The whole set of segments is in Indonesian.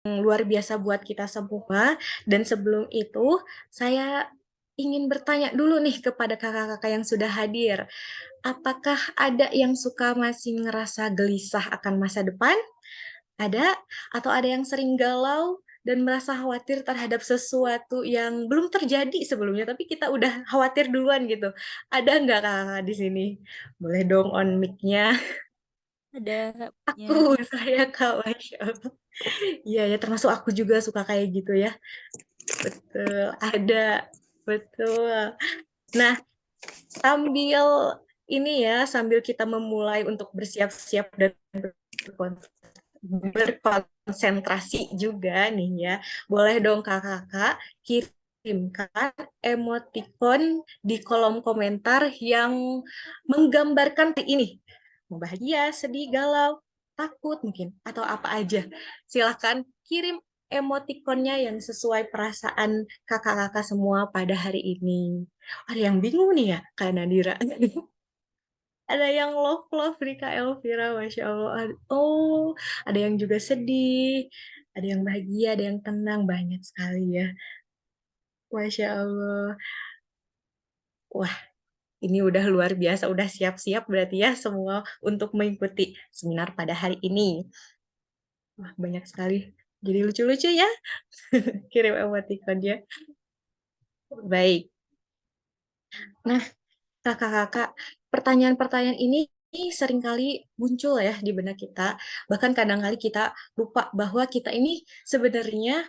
luar biasa buat kita semua. Dan sebelum itu, saya ingin bertanya dulu nih kepada kakak-kakak yang sudah hadir. Apakah ada yang suka masih ngerasa gelisah akan masa depan? Ada? Atau ada yang sering galau dan merasa khawatir terhadap sesuatu yang belum terjadi sebelumnya, tapi kita udah khawatir duluan gitu. Ada nggak kakak di sini? Boleh dong on mic-nya. Ada Aku, ya. saya Kak, Masya Allah. Iya ya, termasuk aku juga suka kayak gitu ya. Betul, ada. Betul. Nah, sambil ini ya, sambil kita memulai untuk bersiap-siap dan berkonsentrasi juga nih ya. Boleh dong kakak-kakak kirimkan emoticon di kolom komentar yang menggambarkan ini. Mau bahagia, sedih, galau, takut mungkin, atau apa aja. Silahkan kirim emoticonnya yang sesuai perasaan kakak-kakak semua pada hari ini. Ada yang bingung nih ya, Kak Nadira. Ada yang love nih Kak Elvira, Masya Allah. Oh, ada yang juga sedih, ada yang bahagia, ada yang tenang, banyak sekali ya. Masya Allah. Wah, ini udah luar biasa, udah siap-siap berarti ya semua untuk mengikuti seminar pada hari ini. Wah, banyak sekali. Jadi lucu-lucu ya, kirim emoticonnya. Baik. Nah, kakak-kakak, pertanyaan-pertanyaan ini seringkali muncul ya di benak kita. Bahkan kadang-kali kita lupa bahwa kita ini sebenarnya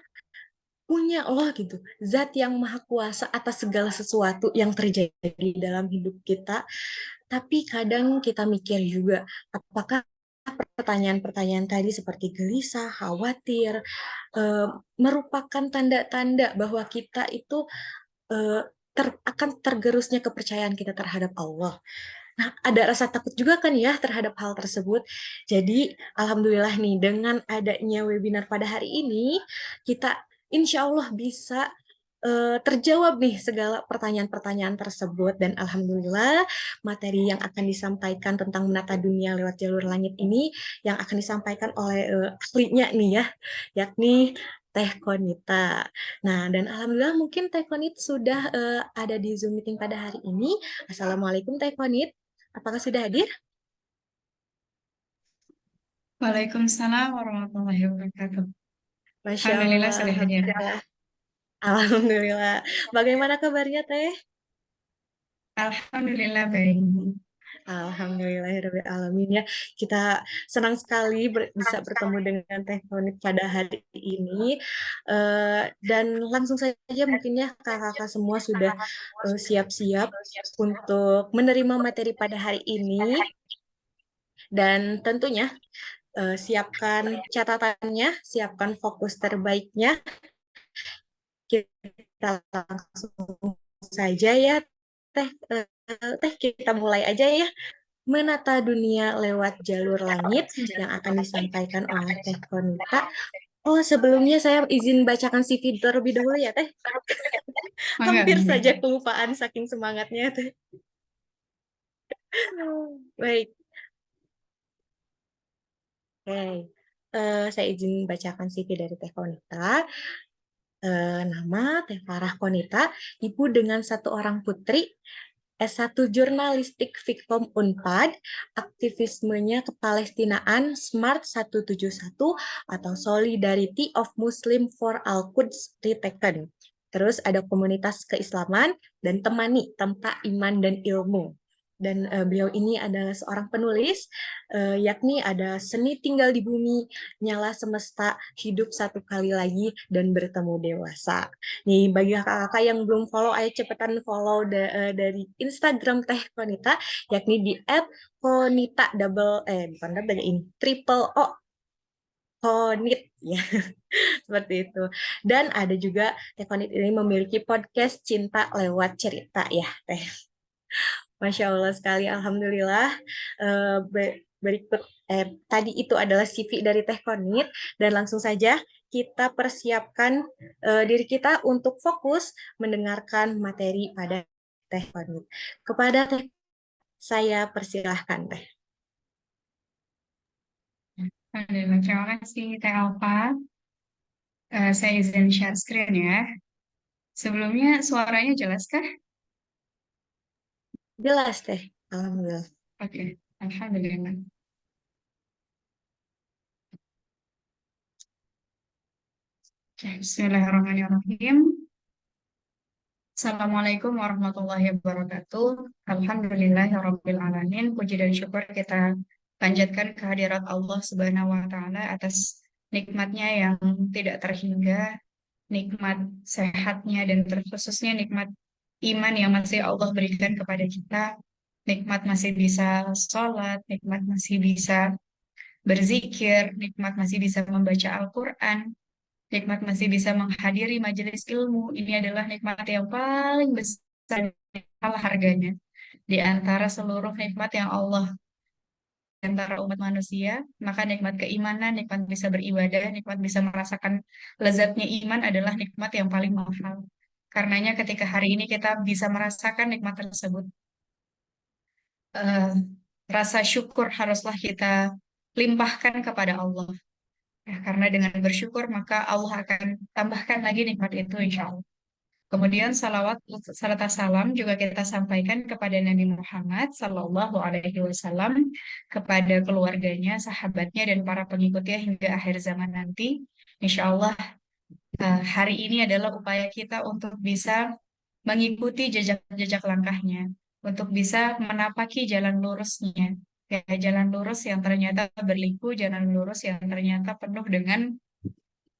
punya Allah gitu, zat yang maha kuasa atas segala sesuatu yang terjadi dalam hidup kita. Tapi kadang kita mikir juga, apakah pertanyaan-pertanyaan tadi seperti gelisah, khawatir, eh, merupakan tanda-tanda bahwa kita itu eh, akan tergerusnya kepercayaan kita terhadap Allah. Nah, ada rasa takut juga kan ya terhadap hal tersebut. Jadi, alhamdulillah nih, dengan adanya webinar pada hari ini, kita insya Allah bisa terjawab nih segala pertanyaan-pertanyaan tersebut. Dan alhamdulillah, materi yang akan disampaikan tentang menata dunia lewat jalur langit ini, yang akan disampaikan oleh ahlinya nih ya, yakni Teh Konita. Nah, dan alhamdulillah mungkin Teh Konit sudah ada di Zoom meeting pada hari ini. Assalamualaikum Teh Konit. Apakah sudah hadir? Waalaikumsalam warahmatullahi wabarakatuh. Masya Alhamdulillah Allah, sudah hadir. Alhamdulillah. Alhamdulillah. Bagaimana kabarnya Teh? Alhamdulillah baik. Alhamdulillahirrahmanirrahim ya. Kita senang sekali bisa bertemu dengan Teh Konit pada hari ini. Dan langsung saja mungkin ya kakak-kakak semua sudah siap-siap untuk menerima materi pada hari ini. Dan tentunya siapkan catatannya, siapkan fokus terbaiknya. Kita langsung saja ya, Teh. Teh kita mulai aja ya. Menata dunia lewat jalur langit yang akan disampaikan oleh Teh Konita. Oh, sebelumnya saya izin bacakan CV terlebih dahulu ya, Teh. Mangga, Hampir mangga. saja kelupaan saking semangatnya, Teh. Baik, oke. Saya izin bacakan CV dari Teh Konita. Nama Teh Farah Konita, ibu dengan satu orang putri, S1 Jurnalistik Fikkom Unpad, aktivismenya kepalestinaan Smart 171 atau Solidarity of Muslim for Al-Quds Retaken. Terus ada komunitas keislaman dan temani tempat iman dan ilmu. Dan beliau ini adalah seorang penulis, yakni ada Seni Tinggal di Bumi, Nyala Semesta, Hidup Satu Kali Lagi, dan Bertemu Dewasa. Nih, bagi kakak-kakak yang belum follow, ayo cepetan follow dari Instagram Teh Konita, yakni di @konita bukan double ini, triple O Konit ya, seperti itu. Dan ada juga Teh Konit ini memiliki podcast Cinta Lewat Cerita ya, Teh. Masya Allah sekali, Alhamdulillah. Berikut, tadi itu adalah CV dari Teh Konit, dan langsung saja kita persiapkan diri kita untuk fokus mendengarkan materi pada Teh Konit. Kepada Teh, saya persilahkan Teh. Alhamdulillah. Terima kasih Teh Alfa. Saya izin share screen ya. Sebelumnya suaranya jelas kah? Jelas teh, alhamdulillah. Oke, Alhamdulillah. Oke, Bismillahirrahmanirrahim. Assalamualaikum warahmatullahi wabarakatuh. Alhamdulillahirabbil alamin. Puji dan syukur kita panjatkan kehadirat Allah Subhanahu wa taala atas nikmatnya yang tidak terhingga, nikmat sehatnya dan terkhususnya nikmat iman yang masih Allah berikan kepada kita. Nikmat masih bisa sholat, nikmat masih bisa berzikir, nikmat masih bisa membaca Al-Quran, nikmat masih bisa menghadiri majelis ilmu. Ini adalah nikmat yang paling besar dan kalah harganya di antara seluruh nikmat yang Allah di antara umat manusia. Maka nikmat keimanan, nikmat bisa beribadah, nikmat bisa merasakan lezatnya iman adalah nikmat yang paling mahal. Karenanya ketika hari ini kita bisa merasakan nikmat tersebut, eh, rasa syukur haruslah kita limpahkan kepada Allah. Ya, karena dengan bersyukur maka Allah akan tambahkan lagi nikmat itu insya Allah. Kemudian salawat serta salam juga kita sampaikan kepada Nabi Muhammad Sallallahu Alaihi Wasallam, kepada keluarganya, sahabatnya, dan para pengikutnya hingga akhir zaman nanti. Insya Allah hari ini adalah upaya kita untuk bisa mengikuti jejak-jejak langkahnya, untuk bisa menapaki jalan lurusnya. Ya, jalan lurus yang ternyata berliku, jalan lurus yang ternyata penuh dengan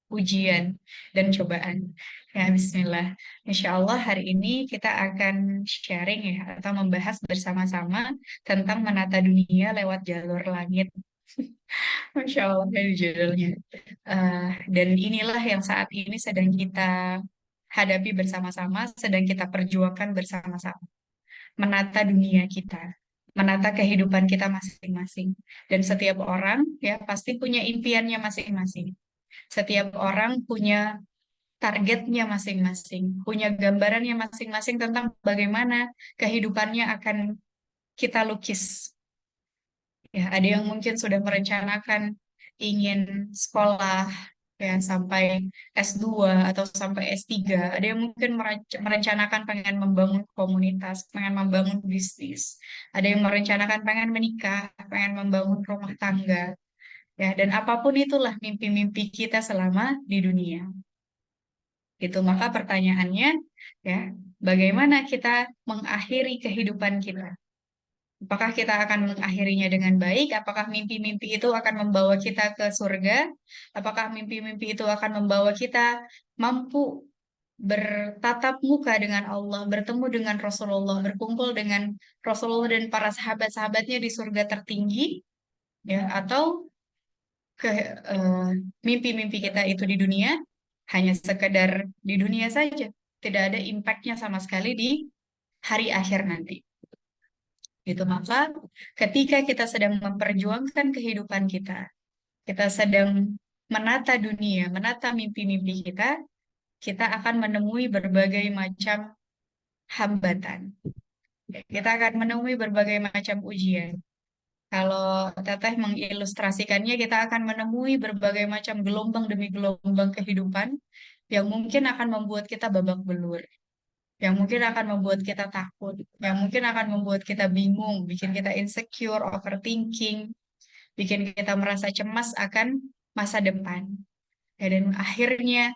ujian dan cobaan. Ya, Bismillah. Insya Allah hari ini kita akan sharing ya, atau membahas bersama-sama tentang menata dunia lewat jalur langit. Masya Allah, dari judulnya. Dan inilah yang saat ini sedang kita hadapi bersama-sama, sedang kita perjuangkan bersama-sama. Menata dunia kita, menata kehidupan kita masing-masing. Dan setiap orang ya pasti punya impiannya masing-masing. Setiap orang punya targetnya masing-masing, punya gambarannya masing-masing tentang bagaimana kehidupannya akan kita lukis. Ya, ada yang mungkin sudah merencanakan ingin sekolah ya sampai S2 atau sampai S3. Ada yang mungkin merencanakan pengen membangun komunitas, pengen membangun bisnis. Ada yang merencanakan pengen menikah, pengen membangun rumah tangga. Ya, dan apapun itulah mimpi-mimpi kita selama di dunia. Gitu, maka pertanyaannya ya, bagaimana kita mengakhiri kehidupan kita? Apakah kita akan mengakhirinya dengan baik? Apakah mimpi-mimpi itu akan membawa kita ke surga? Apakah mimpi-mimpi itu akan membawa kita mampu bertatap muka dengan Allah, bertemu dengan Rasulullah, berkumpul dengan Rasulullah dan para sahabat-sahabatnya di surga tertinggi? Ya, atau ke mimpi-mimpi kita itu di dunia hanya sekedar di dunia saja, tidak ada impactnya sama sekali di hari akhir nanti. Gitu, maka ketika kita sedang memperjuangkan kehidupan kita, kita sedang menata dunia, menata mimpi-mimpi kita, kita akan menemui berbagai macam hambatan. Kita akan menemui berbagai macam ujian. Kalau Teteh mengilustrasikannya, kita akan menemui berbagai macam gelombang demi gelombang kehidupan yang mungkin akan membuat kita babak belur, yang mungkin akan membuat kita takut, yang mungkin akan membuat kita bingung, bikin kita insecure, overthinking, bikin kita merasa cemas akan masa depan. Ya, dan akhirnya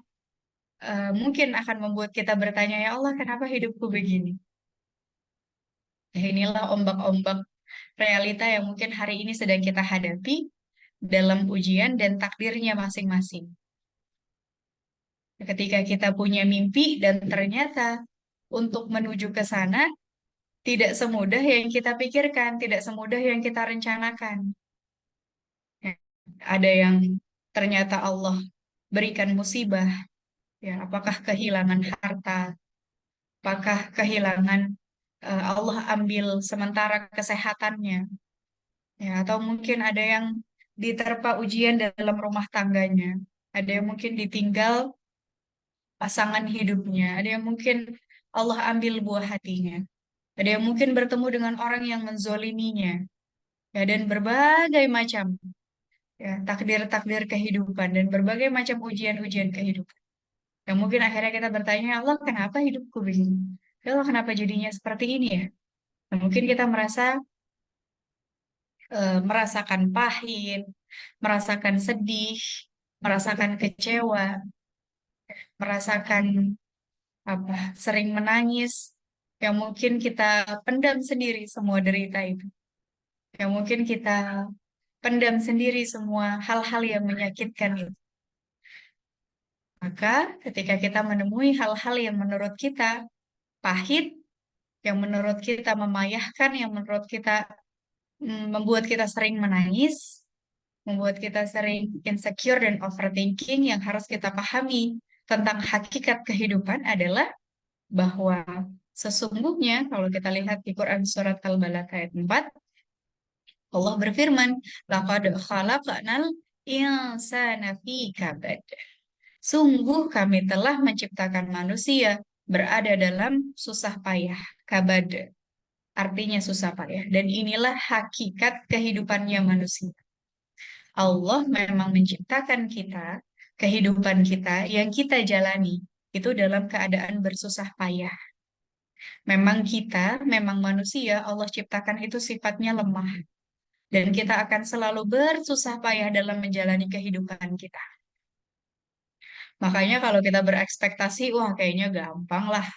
mungkin akan membuat kita bertanya, ya Allah, kenapa hidupku begini? Ya, inilah ombak-ombak realita yang mungkin hari ini sedang kita hadapi dalam ujian dan takdirnya masing-masing. Ketika kita punya mimpi dan ternyata untuk menuju ke sana tidak semudah yang kita pikirkan, tidak semudah yang kita rencanakan. Ya, ada yang ternyata Allah berikan musibah, ya, apakah kehilangan harta, apakah kehilangan Allah ambil sementara kesehatannya, ya, atau mungkin ada yang diterpa ujian dalam rumah tangganya, ada yang mungkin ditinggal pasangan hidupnya, ada yang mungkin Allah ambil buah hatinya, ada yang mungkin bertemu dengan orang yang menzoliminya, ya, dan berbagai macam ya takdir-takdir kehidupan dan berbagai macam ujian-ujian kehidupan. Yang mungkin akhirnya kita bertanya, "Ya Allah, kenapa hidupku begini? Ya Allah, kenapa jadinya seperti ini ya?" Dan mungkin kita merasakan pahit, merasakan sedih, merasakan kecewa, merasakan sering menangis, yang mungkin kita pendam sendiri semua derita itu, yang mungkin kita pendam sendiri semua hal-hal yang menyakitkan itu. Maka ketika kita menemui hal-hal yang menurut kita pahit, yang menurut kita memayahkan, yang menurut kita membuat kita sering menangis, membuat kita sering insecure dan overthinking, yang harus kita pahami tentang hakikat kehidupan adalah bahwa sesungguhnya kalau kita lihat di Quran surat Al-Balad ayat 4, Allah berfirman, "Laqad khalaqnal insana fi kabad." Sungguh kami telah menciptakan manusia berada dalam susah payah, kabad, artinya susah payah. Dan inilah hakikat kehidupannya manusia. Allah memang menciptakan kita, kehidupan kita yang kita jalani itu dalam keadaan bersusah payah. Memang kita, memang manusia, Allah ciptakan itu sifatnya lemah. Dan kita akan selalu bersusah payah dalam menjalani kehidupan kita. Makanya kalau kita berekspektasi, wah kayaknya gampang lah.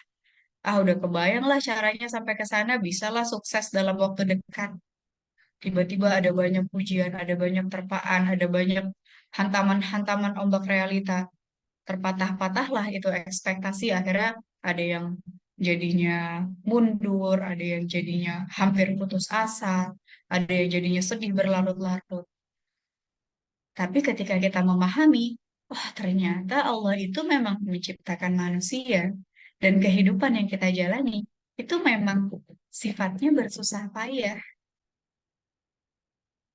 Ah udah kebayang lah caranya sampai ke sana, bisalah sukses dalam waktu dekat. Tiba-tiba ada banyak pujian, ada banyak terpaan, ada banyak hantaman-hantaman ombak realita. Terpatah-patah lah itu ekspektasi, akhirnya ada yang jadinya mundur, ada yang jadinya hampir putus asa, ada yang jadinya sedih berlarut-larut. Tapi ketika kita memahami, wah ternyata Allah itu memang menciptakan manusia dan kehidupan yang kita jalani itu memang sifatnya bersusah payah.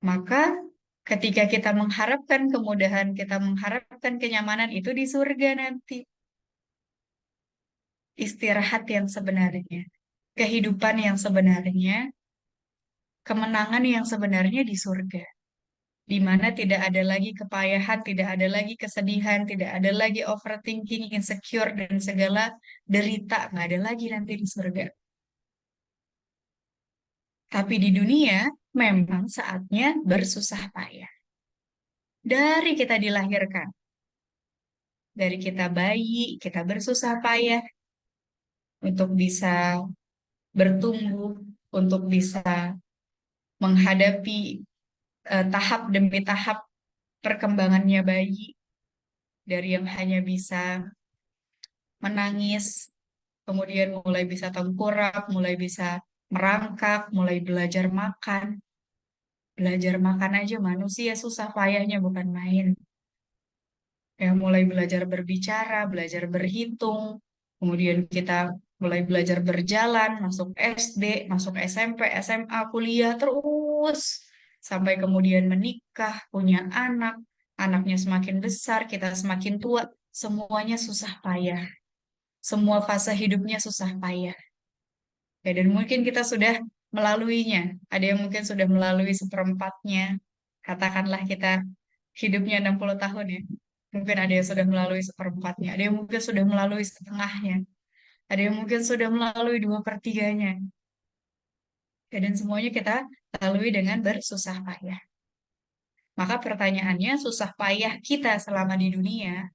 Maka ketika kita mengharapkan kemudahan, kita mengharapkan kenyamanan itu di surga nanti. Istirahat yang sebenarnya, kehidupan yang sebenarnya, kemenangan yang sebenarnya di surga, di mana tidak ada lagi kepayahan, tidak ada lagi kesedihan, tidak ada lagi overthinking, insecure, dan segala derita, nggak ada lagi nanti di surga. Tapi di dunia, memang saatnya bersusah payah. Dari kita dilahirkan, dari kita bayi, kita bersusah payah untuk bisa bertumbuh, untuk bisa menghadapi tahap demi tahap perkembangannya bayi, dari yang hanya bisa menangis, kemudian mulai bisa tengkurap, mulai bisa merangkak, mulai belajar makan. Belajar makan aja manusia susah payahnya bukan main. Ya, mulai belajar berbicara, belajar berhitung, kemudian kita mulai belajar berjalan, masuk SD, masuk SMP, SMA, kuliah, terus sampai kemudian menikah, punya anak, anaknya semakin besar, kita semakin tua, semuanya susah payah. Semua fase hidupnya susah payah. Ya, dan mungkin kita sudah melaluinya. Ada yang mungkin sudah melalui seperempatnya. Katakanlah kita hidupnya 60 tahun ya. Mungkin ada yang sudah melalui seperempatnya. Ada yang mungkin sudah melalui setengahnya. Ada yang mungkin sudah melalui dua pertiganya. Ya, dan semuanya kita lalui dengan bersusah payah. Maka pertanyaannya, susah payah kita selama di dunia,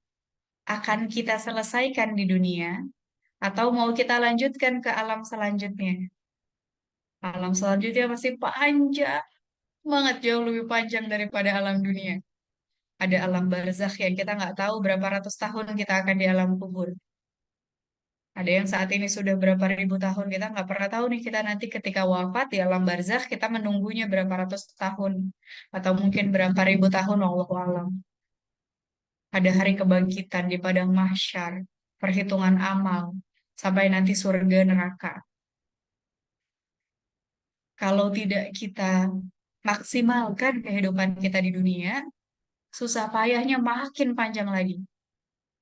akan kita selesaikan di dunia, atau mau kita lanjutkan ke alam selanjutnya? Alam selanjutnya masih panjang banget, jauh lebih panjang daripada alam dunia. Ada alam barzakh yang kita nggak tahu berapa ratus tahun kita akan di alam kubur. Ada yang saat ini sudah berapa ribu tahun, kita nggak pernah tahu nih kita nanti ketika wafat di alam barzakh kita menunggunya berapa ratus tahun atau mungkin berapa ribu tahun, wallahu alam. Ada hari kebangkitan di padang mahsyar, perhitungan amal sampai nanti surga neraka. Kalau tidak kita maksimalkan kehidupan kita di dunia, susah payahnya makin panjang lagi.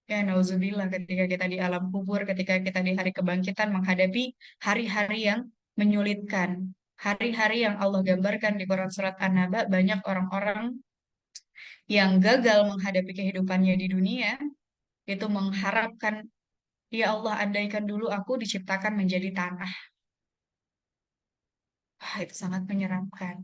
Ya, nauzubillah ketika kita di alam kubur, ketika kita di hari kebangkitan menghadapi hari-hari yang menyulitkan. Hari-hari yang Allah gambarkan di Quran Surat An-Naba, banyak orang-orang yang gagal menghadapi kehidupannya di dunia itu mengharapkan, ya Allah, andaikan dulu aku diciptakan menjadi tanah. Wah, itu sangat menyeramkan.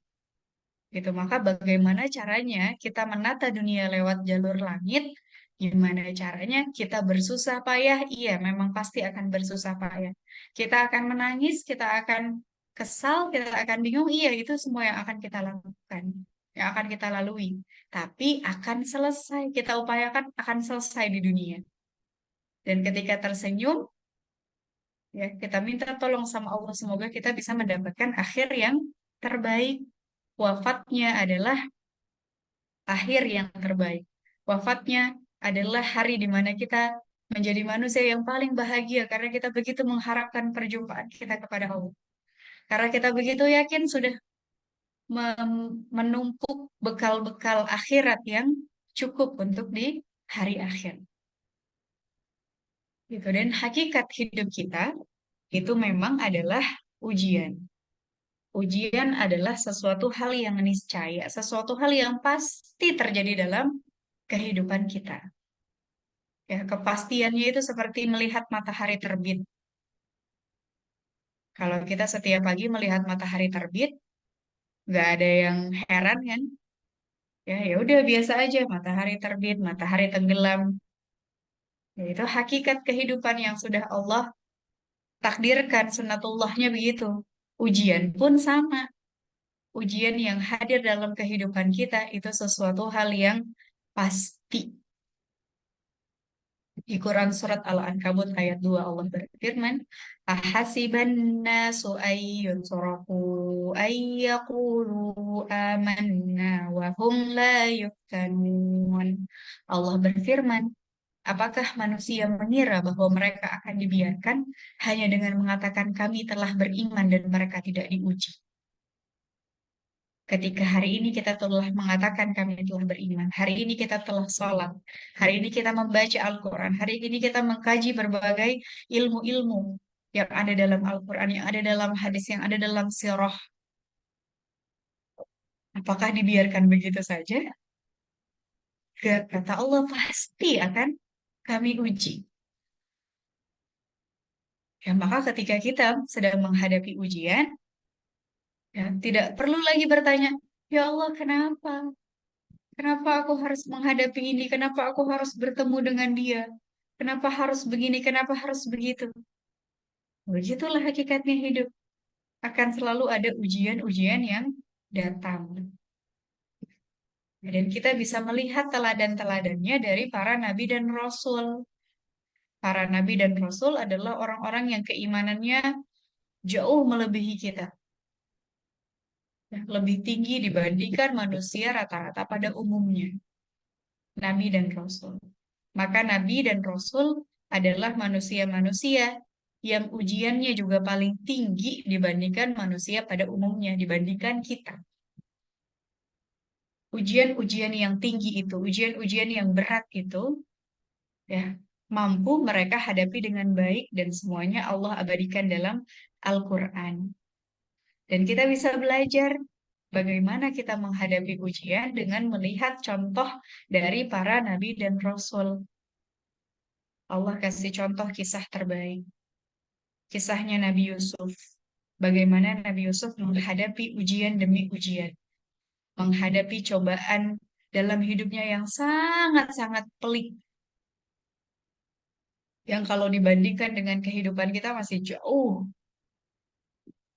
Gitu. Maka bagaimana caranya kita menata dunia lewat jalur langit? Gimana caranya kita bersusah payah? Iya, memang pasti akan bersusah payah. Kita akan menangis, kita akan kesal, kita akan bingung. Iya, itu semua yang akan kita lakukan, yang akan kita lalui. Tapi akan selesai, kita upayakan akan selesai di dunia. Dan ketika tersenyum, ya kita minta tolong sama Allah, semoga kita bisa mendapatkan akhir yang terbaik. Wafatnya adalah akhir yang terbaik. Wafatnya adalah hari di mana kita menjadi manusia yang paling bahagia karena kita begitu mengharapkan perjumpaan kita kepada Allah. Karena kita begitu yakin sudah menumpuk bekal-bekal akhirat yang cukup untuk di hari akhir. Gitu. Dan hakikat hidup kita itu memang adalah ujian. Ujian adalah sesuatu hal yang niscaya, sesuatu hal yang pasti terjadi dalam kehidupan kita. Ya, kepastiannya itu seperti melihat matahari terbit. Kalau kita setiap pagi melihat matahari terbit, nggak ada yang heran kan? Ya, ya udah biasa aja matahari terbit, matahari tenggelam. Ya, itu hakikat kehidupan yang sudah Allah takdirkan, sunatullahnya begitu. Ujian pun sama. Ujian yang hadir dalam kehidupan kita itu sesuatu hal yang pasti. Di Quran surat Al-Ankabut ayat 2 Allah berfirman, "Ahasiban nasu ayyun suraku ayyakulu amanna wa hum la yuftanun." Allah berfirman, apakah manusia mengira bahwa mereka akan dibiarkan hanya dengan mengatakan kami telah beriman dan mereka tidak diuji? Ketika hari ini kita telah mengatakan kami telah beriman, hari ini kita telah sholat, hari ini kita membaca Al-Quran, hari ini kita mengkaji berbagai ilmu-ilmu yang ada dalam Al-Quran, yang ada dalam hadis, yang ada dalam sirah. Apakah dibiarkan begitu saja? Gak, kata Allah pasti akan kami uji. Ya, maka ketika kita sedang menghadapi ujian, ya, tidak perlu lagi bertanya, ya Allah, kenapa? Kenapa aku harus menghadapi ini? Kenapa aku harus bertemu dengan dia? Kenapa harus begini? Kenapa harus begitu? Begitulah hakikatnya hidup. Akan selalu ada ujian-ujian yang datang. Dan kita bisa melihat teladan-teladannya dari para nabi dan rasul. Para nabi dan rasul adalah orang-orang yang keimanannya jauh melebihi kita. Lebih tinggi dibandingkan manusia rata-rata pada umumnya. Nabi dan rasul. Maka nabi dan rasul adalah manusia-manusia yang ujiannya juga paling tinggi dibandingkan manusia pada umumnya, dibandingkan kita. Ujian-ujian yang tinggi itu, ujian-ujian yang berat itu, ya, mampu mereka hadapi dengan baik dan semuanya Allah abadikan dalam Al-Quran. Dan kita bisa belajar bagaimana kita menghadapi ujian dengan melihat contoh dari para nabi dan rasul. Allah kasih contoh kisah terbaik. Kisahnya Nabi Yusuf. Bagaimana Nabi Yusuf menghadapi ujian demi ujian. Menghadapi cobaan dalam hidupnya yang sangat-sangat pelik. Yang kalau dibandingkan dengan kehidupan kita masih jauh.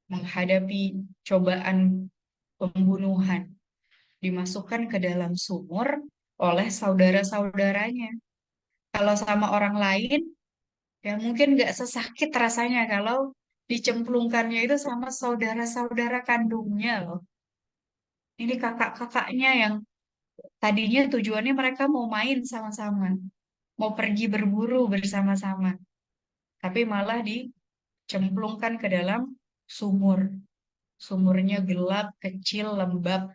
Menghadapi cobaan pembunuhan. Dimasukkan ke dalam sumur oleh saudara-saudaranya. Kalau sama orang lain, ya mungkin nggak sesakit rasanya kalau dicemplungkannya itu sama saudara-saudara kandungnya loh. Ini kakak-kakaknya yang tadinya tujuannya mereka mau main sama-sama, mau pergi berburu bersama-sama, tapi malah dicemplungkan ke dalam sumur. Sumurnya gelap, kecil, lembab.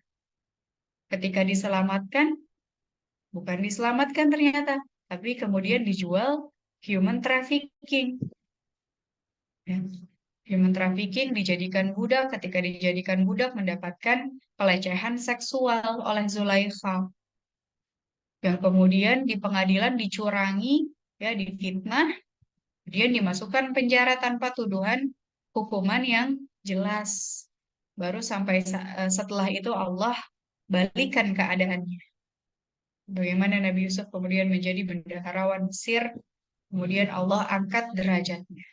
Ketika diselamatkan, bukan diselamatkan ternyata, tapi kemudian dijual human trafficking. Ya. Human trafficking dijadikan budak, ketika dijadikan budak mendapatkan pelecehan seksual oleh Zulaikha. Yang kemudian di pengadilan dicurangi ya difitnah, dia dimasukkan penjara tanpa tuduhan hukuman yang jelas. Baru setelah itu Allah balikan keadaannya. Bagaimana Nabi Yusuf kemudian menjadi bendaharawan Mesir, kemudian Allah angkat derajatnya.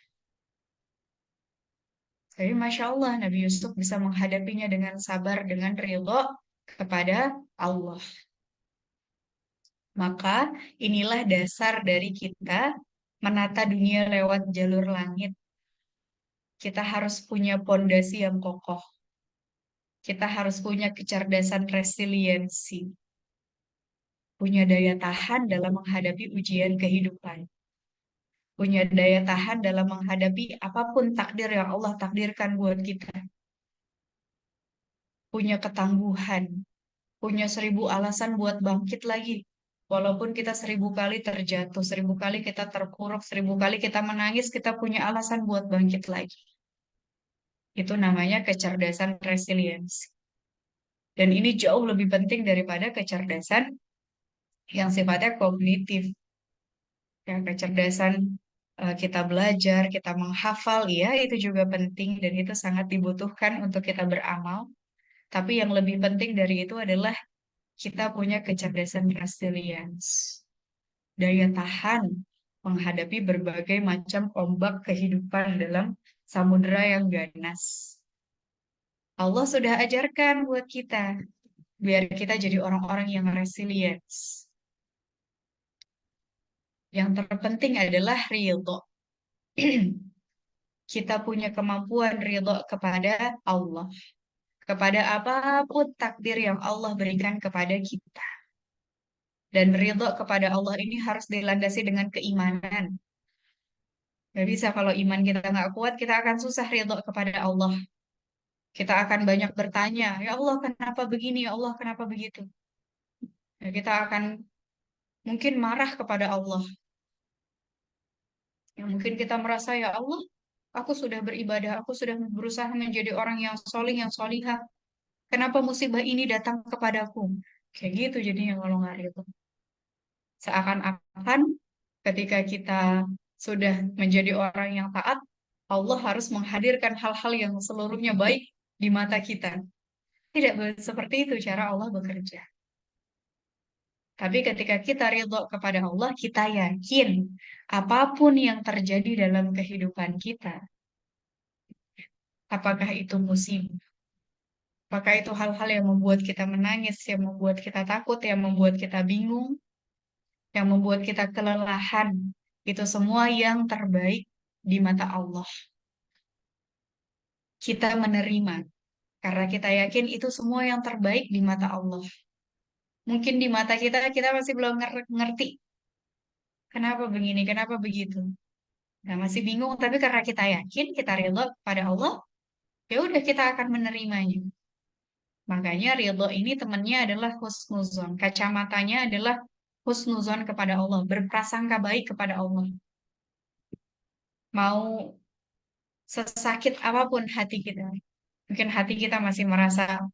Jadi Masya Allah Nabi Yusuf bisa menghadapinya dengan sabar, dengan ridho kepada Allah. Maka inilah dasar dari kita menata dunia lewat jalur langit. Kita harus punya pondasi yang kokoh. Kita harus punya kecerdasan resiliensi. Punya daya tahan dalam menghadapi ujian kehidupan. Punya daya tahan dalam menghadapi apapun takdir yang Allah takdirkan buat kita. Punya ketangguhan. Punya 1000 alasan buat bangkit lagi. Walaupun kita 1000 kali terjatuh, 1000 kali kita terpuruk, 1000 kali kita menangis, kita punya alasan buat bangkit lagi. Itu namanya kecerdasan resiliensi. Dan ini jauh lebih penting daripada kecerdasan yang sifatnya kognitif. Ya, kecerdasan kita belajar, kita menghafal, ya itu juga penting dan itu sangat dibutuhkan untuk kita beramal. Tapi yang lebih penting dari itu adalah kita punya kecerdasan resilience, daya tahan menghadapi berbagai macam ombak kehidupan dalam samudera yang ganas. Allah sudah ajarkan buat kita, biar kita jadi orang-orang yang resilience. Yang terpenting adalah ridho. Kita punya kemampuan ridho kepada Allah, kepada apapun takdir yang Allah berikan kepada kita. Dan ridho kepada Allah ini harus dilandasi dengan keimanan. Gak bisa kalau iman kita nggak kuat, kita akan susah ridho kepada Allah. Kita akan banyak bertanya, ya Allah kenapa begini, ya Allah kenapa begitu. Ya, kita akan mungkin marah kepada Allah. Ya, mungkin kita merasa, ya Allah, aku sudah beribadah, aku sudah berusaha menjadi orang yang solih, yang solihah. Kenapa musibah ini datang kepadaku? Kayak gitu jadinya kalau nggak ridho. Seakan-akan ketika kita sudah menjadi orang yang taat, Allah harus menghadirkan hal-hal yang seluruhnya baik di mata kita. Tidak seperti itu cara Allah bekerja. Tapi ketika kita ridho kepada Allah, kita yakin apapun yang terjadi dalam kehidupan kita, apakah itu musibah, apakah itu hal-hal yang membuat kita menangis, yang membuat kita takut, yang membuat kita bingung, yang membuat kita kelelahan, itu semua yang terbaik di mata Allah. Kita menerima, karena kita yakin itu semua yang terbaik di mata Allah. Mungkin di mata kita, kita masih belum ngerti kenapa begini, kenapa begitu. Nah, masih bingung, tapi karena kita yakin, kita ridho pada Allah, ya udah kita akan menerimanya. Makanya ridho ini temannya adalah husnuzon. Kacamatanya adalah husnuzon kepada Allah, berprasangka baik kepada Allah. Mau sesakit apapun hati kita. Mungkin hati kita masih merasa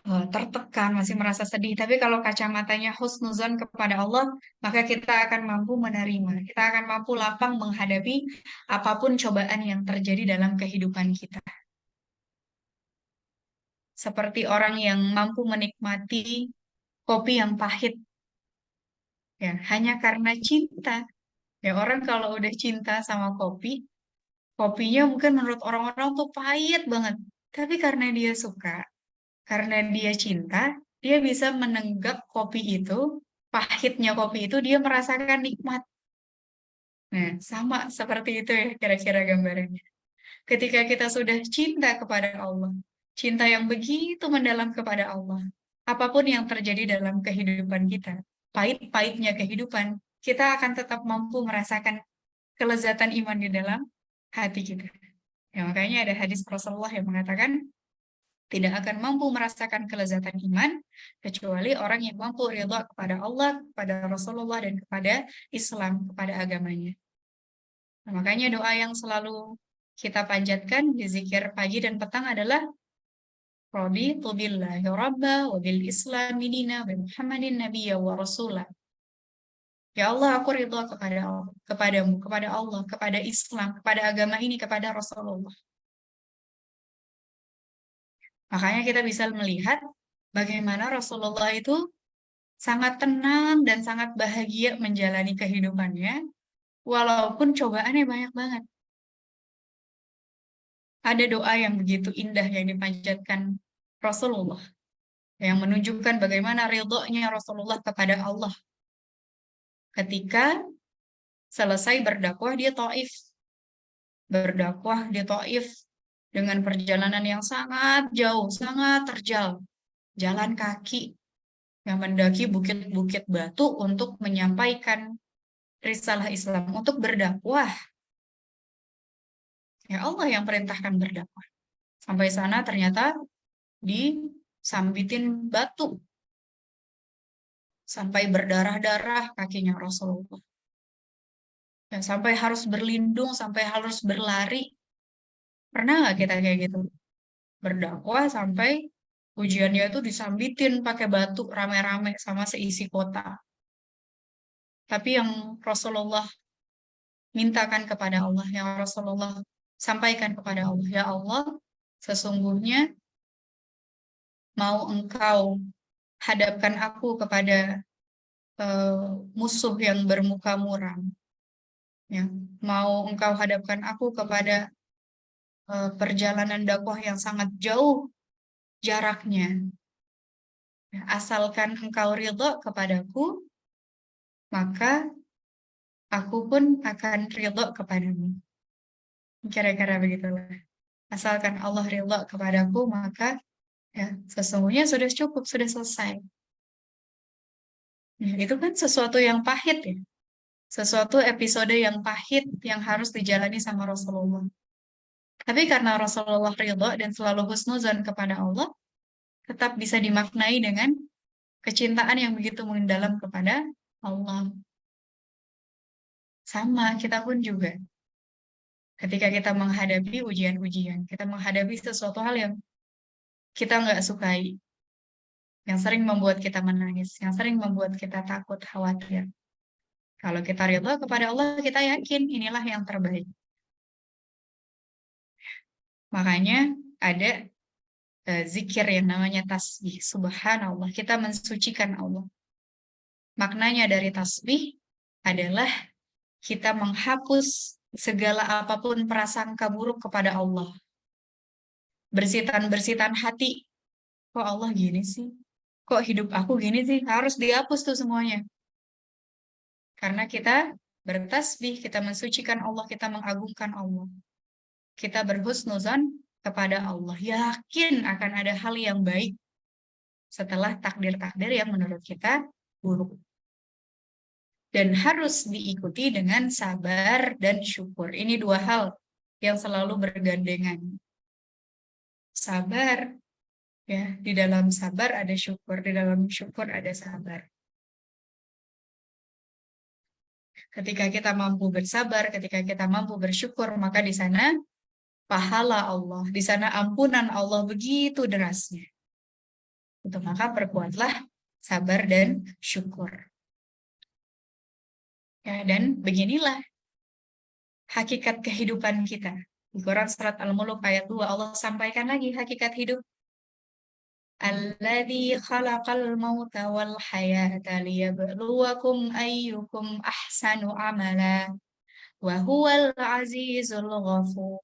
tertekan, masih merasa sedih. Tapi kalau kacamatanya husnuzon kepada Allah, maka kita akan mampu menerima. Kita akan mampu lapang menghadapi apapun cobaan yang terjadi dalam kehidupan kita. Seperti orang yang mampu menikmati kopi yang pahit, ya hanya karena cinta. Ya orang kalau udah cinta sama kopi, kopinya mungkin menurut orang-orang tuh pahit banget. Tapi karena dia suka, karena dia cinta, dia bisa menenggak kopi itu, pahitnya kopi itu dia merasakan nikmat. Nah, sama seperti itu ya kira-kira gambarannya. Ketika kita sudah cinta kepada Allah, cinta yang begitu mendalam kepada Allah, apapun yang terjadi dalam kehidupan kita, pahit-pahitnya kehidupan, kita akan tetap mampu merasakan kelezatan iman di dalam hati kita. Ya, makanya ada hadis Rasulullah yang mengatakan, tidak akan mampu merasakan kelezatan iman kecuali orang yang mampu ridha kepada Allah, kepada Rasulullah, dan kepada Islam, kepada agamanya. Nah, makanya doa yang selalu kita panjatkan di zikir pagi dan petang adalah Raditu billahi rabba wa bil islami dina wa Muhammadin nabiyya wa rasulah. Ya Allah, aku ridho kepada Allah, kepadamu, kepada Allah, kepada Islam, kepada agama ini, kepada Rasulullah. Makanya kita bisa melihat bagaimana Rasulullah itu sangat tenang dan sangat bahagia menjalani kehidupannya, walaupun cobaannya banyak banget. Ada doa yang begitu indah yang dipanjatkan Rasulullah, yang menunjukkan bagaimana ridhonya Rasulullah kepada Allah. Ketika selesai berdakwah di Taif, dengan perjalanan yang sangat jauh, sangat terjal, jalan kaki yang mendaki bukit-bukit batu untuk menyampaikan risalah Islam, untuk berdakwah. Ya Allah yang perintahkan berdakwah. Sampai sana ternyata disambitin batu, sampai berdarah-darah kakinya Rasulullah. Dan sampai harus berlindung, sampai harus berlari. Pernah nggak kita kayak gitu? Berdakwah sampai ujiannya itu disambitin pakai batu rame-rame sama seisi kota. Tapi yang Rasulullah mintakan kepada Allah, yang Rasulullah sampaikan kepada Allah, ya Allah, sesungguhnya mau engkau hadapkan aku kepada musuh yang bermuka muram, ya, mau engkau hadapkan aku kepada perjalanan dakwah yang sangat jauh jaraknya, ya, asalkan engkau ridho kepadaku, maka aku pun akan ridho kepadamu. Kira-kira begitulah. Asalkan Allah ridho kepadaku, maka ya sesungguhnya sudah cukup, sudah selesai. Ya, itu kan sesuatu yang pahit ya. Sesuatu episode yang pahit yang harus dijalani sama Rasulullah. Tapi karena Rasulullah ridho dan selalu husnuzon kepada Allah, tetap bisa dimaknai dengan kecintaan yang begitu mendalam kepada Allah. Sama, kita pun juga. Ketika kita menghadapi ujian-ujian, kita menghadapi sesuatu hal yang kita nggak sukai, yang sering membuat kita menangis, yang sering membuat kita takut, khawatir. Kalau kita ridho kepada Allah, kita yakin inilah yang terbaik. Makanya ada zikir yang namanya tasbih. Subhanallah, kita mensucikan Allah. Maknanya dari tasbih adalah kita menghapus segala apapun prasangka buruk kepada Allah. Bersitan-bersitan hati. Kok Allah gini sih? Kok hidup aku gini sih? Harus dihapus tuh semuanya. Karena kita bertasbih, kita mensucikan Allah, kita mengagungkan Allah. Kita berhusnuzan kepada Allah. Yakin akan ada hal yang baik setelah takdir-takdir yang menurut kita buruk. Dan harus diikuti dengan sabar dan syukur. Ini dua hal yang selalu bergandengan. Sabar, ya, di dalam sabar ada syukur, di dalam syukur ada sabar. Ketika kita mampu bersabar, ketika kita mampu bersyukur, maka di sana pahala Allah, di sana ampunan Allah begitu derasnya. Untuk maka perkuatlah sabar dan syukur. Ya, dan beginilah hakikat kehidupan kita. Di Quran surat Al-Mulk ayat 2 Allah sampaikan lagi hakikat hidup. Alladzi khalaqal mauta wal hayata liyabluwakum ayyukum ahsanu amala wa huwal azizul ghafur.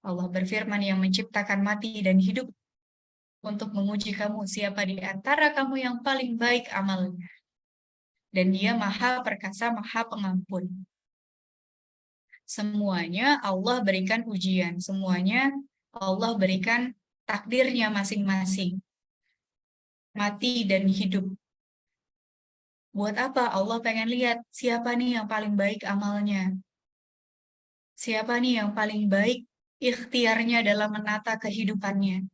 Allah berfirman yang menciptakan mati dan hidup untuk menguji kamu siapa di antara kamu yang paling baik amalnya. Dan dia maha perkasa, maha pengampun. Semuanya Allah berikan ujian, semuanya Allah berikan takdirnya masing-masing. Mati dan hidup. Buat apa? Allah pengen lihat siapa nih yang paling baik amalnya. Siapa nih yang paling baik ikhtiarnya dalam menata kehidupannya.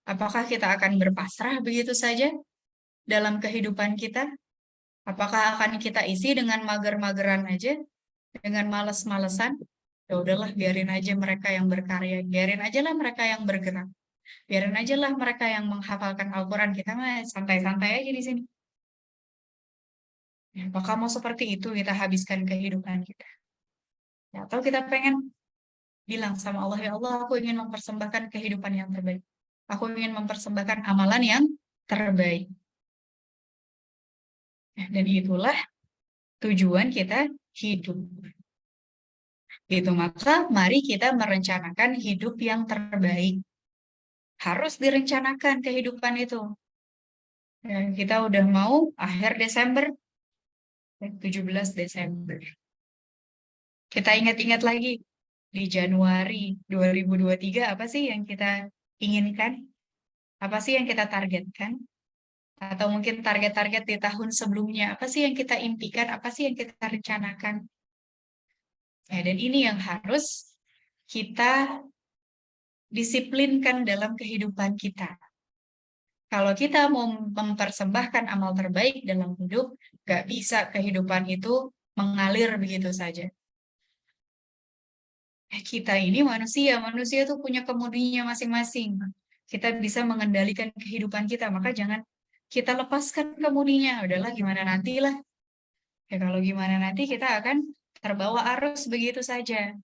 Apakah kita akan berpasrah begitu saja dalam kehidupan kita? Apakah akan kita isi dengan mager-mageran aja? Dengan males-malesan? Ya udahlah, biarin aja mereka yang berkarya. Biarin aja lah mereka yang bergerak. Biarin aja lah mereka yang menghafalkan Al-Quran. Kita mah santai-santai aja di sini. Ya, apakah mau seperti itu kita habiskan kehidupan kita? Ya, atau kita pengen bilang sama Allah, ya Allah, aku ingin mempersembahkan kehidupan yang terbaik. Aku ingin mempersembahkan amalan yang terbaik. Ya, dan itulah tujuan kita hidup. Gitu, maka mari kita merencanakan hidup yang terbaik. Harus direncanakan kehidupan itu. Ya, kita udah mau akhir Desember, 17 Desember. Kita ingat-ingat lagi, di Januari 2023 apa sih yang kita inginkan? Apa sih yang kita targetkan? Atau mungkin target-target di tahun sebelumnya, apa sih yang kita impikan? Apa sih yang kita rencanakan? Ya, dan ini yang harus kita disiplinkan dalam kehidupan kita. Kalau kita mau mempersembahkan amal terbaik dalam hidup, gak bisa kehidupan itu mengalir begitu saja. Kita ini manusia, manusia itu punya kemudinya masing-masing. Kita bisa mengendalikan kehidupan kita, maka jangan kita lepaskan kemudinya. Udahlah, gimana nantilah. Ya kalau gimana nanti kita akan terbawa arus begitu saja.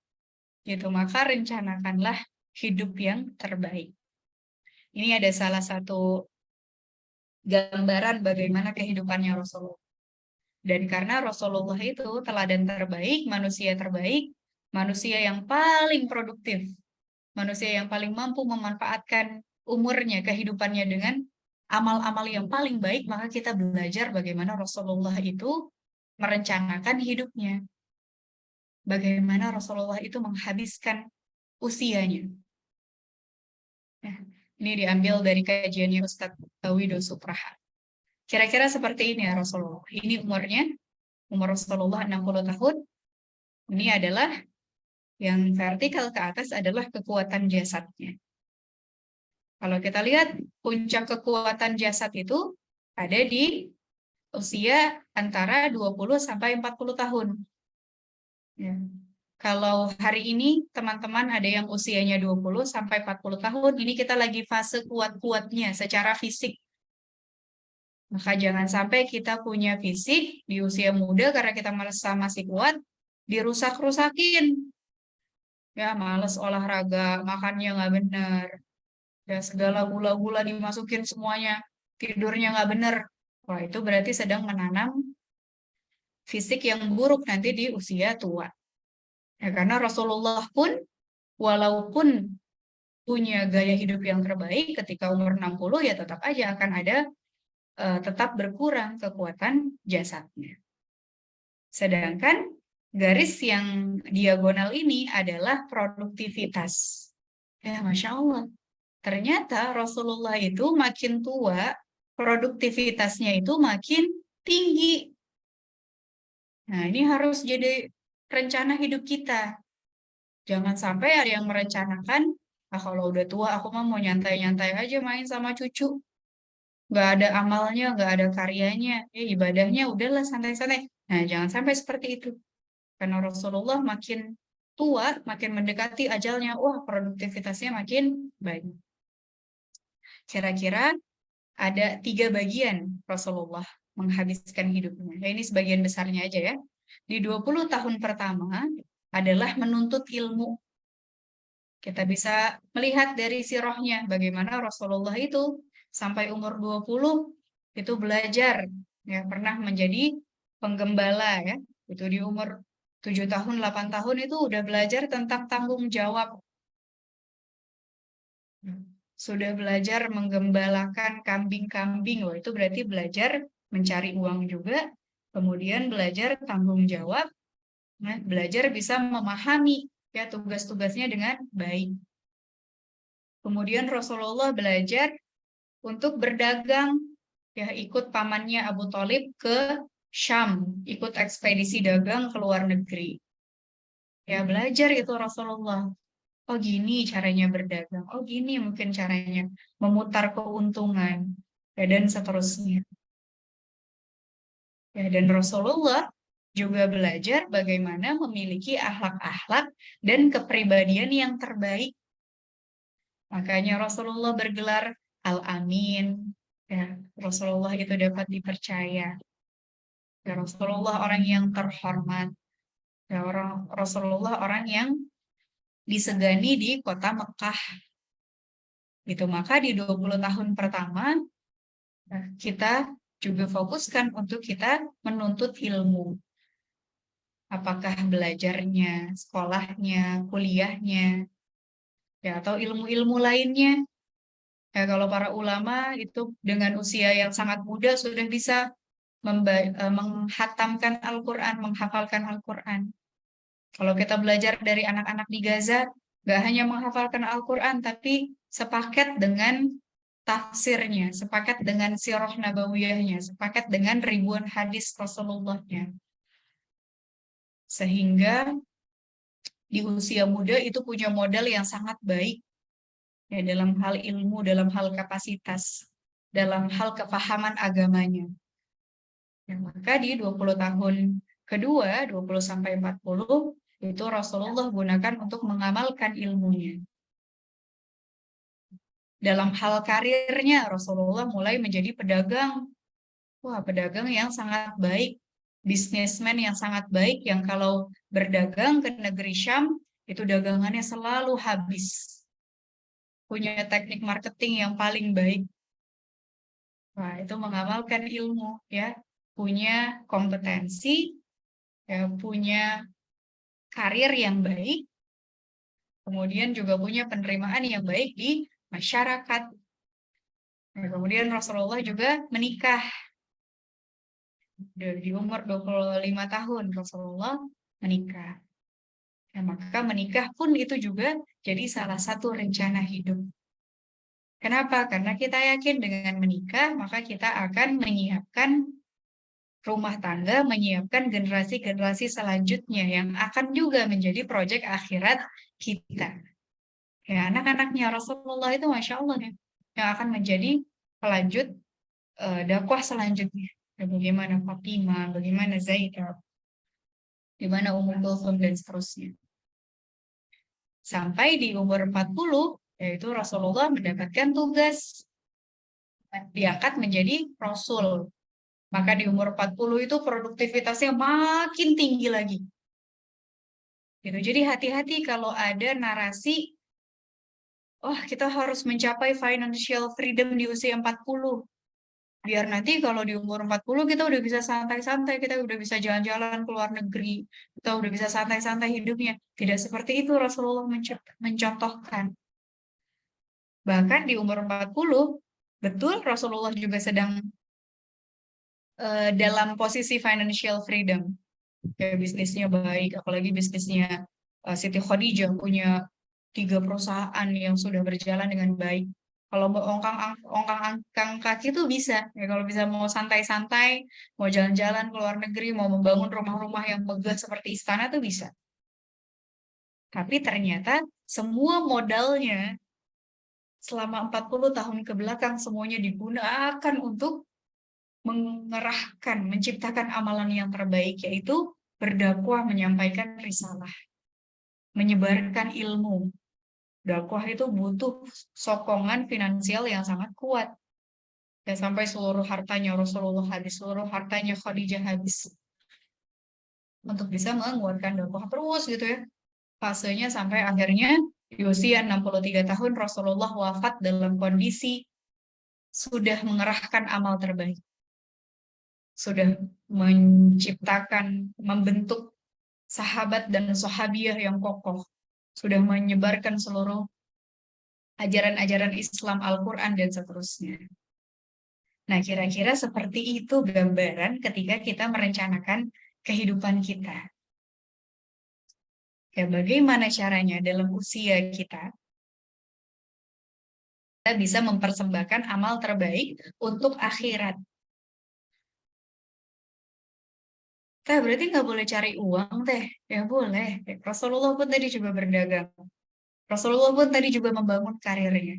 Gitu, maka rencanakanlah hidup yang terbaik. Ini ada salah satu gambaran bagaimana kehidupannya Rasulullah. Dan karena Rasulullah itu teladan terbaik, manusia yang paling produktif, manusia yang paling mampu memanfaatkan umurnya, kehidupannya dengan amal-amal yang paling baik, maka kita belajar bagaimana Rasulullah itu merencanakan hidupnya. Bagaimana Rasulullah itu menghabiskan usianya. Nah, ini diambil dari kajiannya Ustadz Widodo Supraha. Kira-kira seperti ini ya Rasulullah. Ini umurnya, umur Rasulullah 60 tahun. Ini adalah yang vertikal ke atas adalah kekuatan jasadnya. Kalau kita lihat puncak kekuatan jasad itu ada di usia antara 20 sampai 40 tahun. Ya. Kalau hari ini teman-teman ada yang usianya 20 sampai 40 tahun, ini kita lagi fase kuat-kuatnya secara fisik. Maka jangan sampai kita punya fisik di usia muda karena kita merasa masih kuat, dirusak-rusakin. Ya, males olahraga, makannya nggak benar. Ya, segala gula-gula dimasukin semuanya, tidurnya nggak benar. Wah, itu berarti sedang menanam fisik yang buruk nanti di usia tua. Ya, karena Rasulullah pun, walaupun punya gaya hidup yang terbaik ketika umur 60, ya tetap aja akan ada, tetap berkurang kekuatan jasadnya. Sedangkan garis yang diagonal ini adalah produktivitas. Ya, Masya Allah. Ternyata Rasulullah itu makin tua, produktivitasnya itu makin tinggi. Nah, ini harus jadi rencana hidup kita. Jangan sampai ada yang merencanakan, ah kalau udah tua aku mah mau nyantai-nyantai aja main sama cucu. Nggak ada amalnya, nggak ada karyanya. Ibadahnya udahlah santai-santai. Nah, jangan sampai seperti itu. Karena Rasulullah makin tua, makin mendekati ajalnya, wah produktivitasnya makin baik. Kira-kira ada 3 bagian Rasulullah menghabiskan hidupnya. Nah, ini sebagian besarnya aja ya. Di 20 tahun pertama adalah menuntut ilmu. Kita bisa melihat dari sirahnya bagaimana Rasulullah itu sampai umur 20 itu belajar, ya pernah menjadi penggembala ya. Itu di umur 7 tahun, 8 tahun itu udah belajar tentang tanggung jawab. Sudah belajar menggembalakan kambing-kambing, wah itu berarti belajar mencari uang juga, kemudian belajar tanggung jawab, nah, belajar bisa memahami ya tugas-tugasnya dengan baik. Kemudian Rasulullah belajar untuk berdagang, ya ikut pamannya Abu Thalib ke Syam, ikut ekspedisi dagang ke luar negeri. Ya belajar itu Rasulullah. Oh gini caranya berdagang. Oh gini mungkin caranya memutar keuntungan. Ya, dan seterusnya. Ya, dan Rasulullah juga belajar bagaimana memiliki akhlak-akhlak dan kepribadian yang terbaik. Makanya Rasulullah bergelar Al-Amin. Ya, Rasulullah itu dapat dipercaya. Ya, Rasulullah orang yang terhormat. Ya, Rasulullah orang yang disegani di kota Mekah. Gitu. Maka di 20 tahun pertama kita juga fokuskan untuk kita menuntut ilmu. Apakah belajarnya, sekolahnya, kuliahnya, ya atau ilmu-ilmu lainnya. Ya, kalau para ulama itu dengan usia yang sangat muda sudah bisa menghatamkan Al-Quran, menghafalkan Al-Quran. Kalau kita belajar dari anak-anak di Gaza, nggak hanya menghafalkan Al-Quran, tapi sepaket dengan tafsirnya, sepaket dengan sirah nabawiyahnya, sepaket dengan ribuan hadis Rasulullahnya. Sehingga di usia muda itu punya modal yang sangat baik ya, dalam hal ilmu, dalam hal kapasitas, dalam hal kepahaman agamanya. Ya, maka di 20 tahun kedua, 20 sampai 40, itu Rasulullah gunakan untuk mengamalkan ilmunya. Dalam hal karirnya, Rasulullah mulai menjadi pedagang. Wah, pedagang yang sangat baik, bisnismen yang sangat baik, yang kalau berdagang ke negeri Syam, itu dagangannya selalu habis. Punya teknik marketing yang paling baik. Wah, itu mengamalkan ilmu, ya. Punya kompetensi, ya, punya karir yang baik, kemudian juga punya penerimaan yang baik di masyarakat. Nah, kemudian Rasulullah juga menikah. Di umur 25 tahun Rasulullah menikah. Ya, maka menikah pun itu juga jadi salah satu rencana hidup. Kenapa? Karena kita yakin dengan menikah, maka kita akan menyiapkan rumah tangga, menyiapkan generasi-generasi selanjutnya yang akan juga menjadi proyek akhirat kita. Ya, anak-anaknya Rasulullah itu Masya Allah ya, yang akan menjadi pelanjut dakwah selanjutnya. Ya, bagaimana Fatimah, bagaimana Zainab, bagaimana Ummu Kulsum dan seterusnya. Sampai di umur 40, yaitu Rasulullah mendapatkan tugas diangkat menjadi Rasul. Maka di umur 40 itu produktivitasnya makin tinggi lagi. Gitu. Jadi hati-hati kalau ada narasi, oh kita harus mencapai financial freedom di usia 40. Biar nanti kalau di umur 40 kita udah bisa santai-santai, kita udah bisa jalan-jalan ke luar negeri, kita udah bisa santai-santai hidupnya. Tidak seperti itu Rasulullah mencontohkan. Bahkan di umur 40, betul Rasulullah juga sedang dalam posisi financial freedom. Ya, bisnisnya baik, apalagi bisnisnya Siti Khadijah punya 3 perusahaan yang sudah berjalan dengan baik. Kalau mau ongkang kaki tuh bisa. Ya, kalau bisa mau santai-santai, mau jalan-jalan ke luar negeri, mau membangun rumah-rumah yang megah seperti istana tuh bisa. Tapi ternyata semua modalnya selama 40 tahun ke belakang semuanya digunakan untuk mengerahkan, menciptakan amalan yang terbaik, yaitu berdakwah, menyampaikan risalah, menyebarkan ilmu. Dakwah itu butuh sokongan finansial yang sangat kuat. Ya, sampai seluruh hartanya Rasulullah habis, seluruh hartanya Khadijah habis. Untuk bisa menguatkan dakwah terus gitu ya. Fasenya sampai akhirnya di usia 63 tahun Rasulullah wafat dalam kondisi sudah mengerahkan amal terbaik. Sudah menciptakan, membentuk sahabat dan sahabiah yang kokoh. Sudah menyebarkan seluruh ajaran-ajaran Islam, Al-Quran, dan seterusnya. Nah, kira-kira seperti itu gambaran ketika kita merencanakan kehidupan kita. Ya, bagaimana caranya dalam usia kita bisa mempersembahkan amal terbaik untuk akhirat. Teh, berarti nggak boleh cari uang, teh. Ya boleh. Rasulullah pun tadi juga berdagang. Rasulullah pun tadi juga membangun karirnya.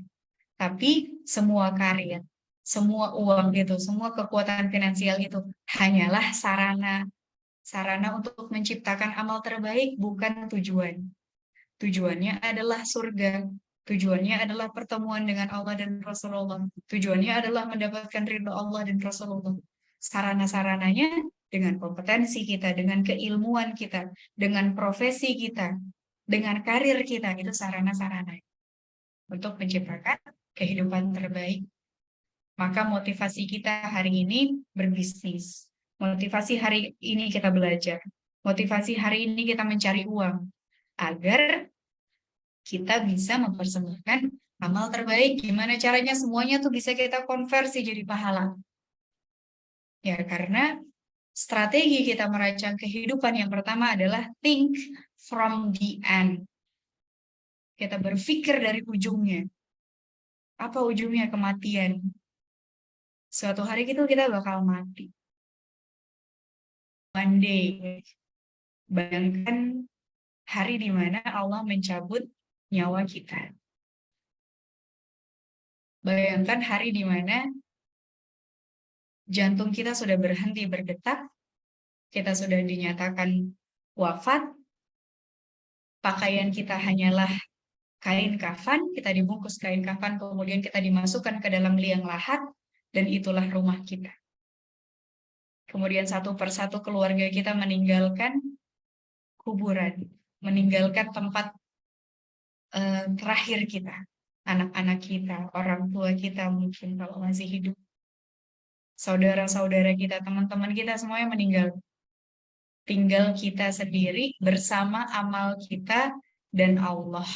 Tapi semua karir, semua uang itu, semua kekuatan finansial itu hanyalah sarana untuk menciptakan amal terbaik, bukan tujuan. Tujuannya adalah surga. Tujuannya adalah pertemuan dengan Allah dan Rasulullah. Tujuannya adalah mendapatkan ridho Allah dan Rasulullah. Sarana-sarananya dengan kompetensi kita, dengan keilmuan kita, dengan profesi kita, dengan karir kita, itu sarana-sarana untuk menciptakan kehidupan terbaik. Maka motivasi kita hari ini berbisnis, motivasi hari ini kita belajar, motivasi hari ini kita mencari uang, agar kita bisa mempersembahkan amal terbaik. Gimana caranya semuanya tuh bisa kita konversi jadi pahala? Ya, karena strategi kita merancang kehidupan yang pertama adalah think from the end. Kita berpikir dari ujungnya. Apa ujungnya? Kematian. Suatu hari kita bakal mati. One day. Bayangkan hari di mana Allah mencabut nyawa kita. Bayangkan hari di mana jantung kita sudah berhenti berdetak, kita sudah dinyatakan wafat, pakaian kita hanyalah kain kafan, kita dibungkus kain kafan, kemudian kita dimasukkan ke dalam liang lahat, dan itulah rumah kita. Kemudian satu persatu keluarga kita meninggalkan kuburan, meninggalkan tempat terakhir kita, anak-anak kita, orang tua kita mungkin kalau masih hidup, saudara-saudara kita, teman-teman kita semuanya meninggal. Tinggal kita sendiri bersama amal kita dan Allah.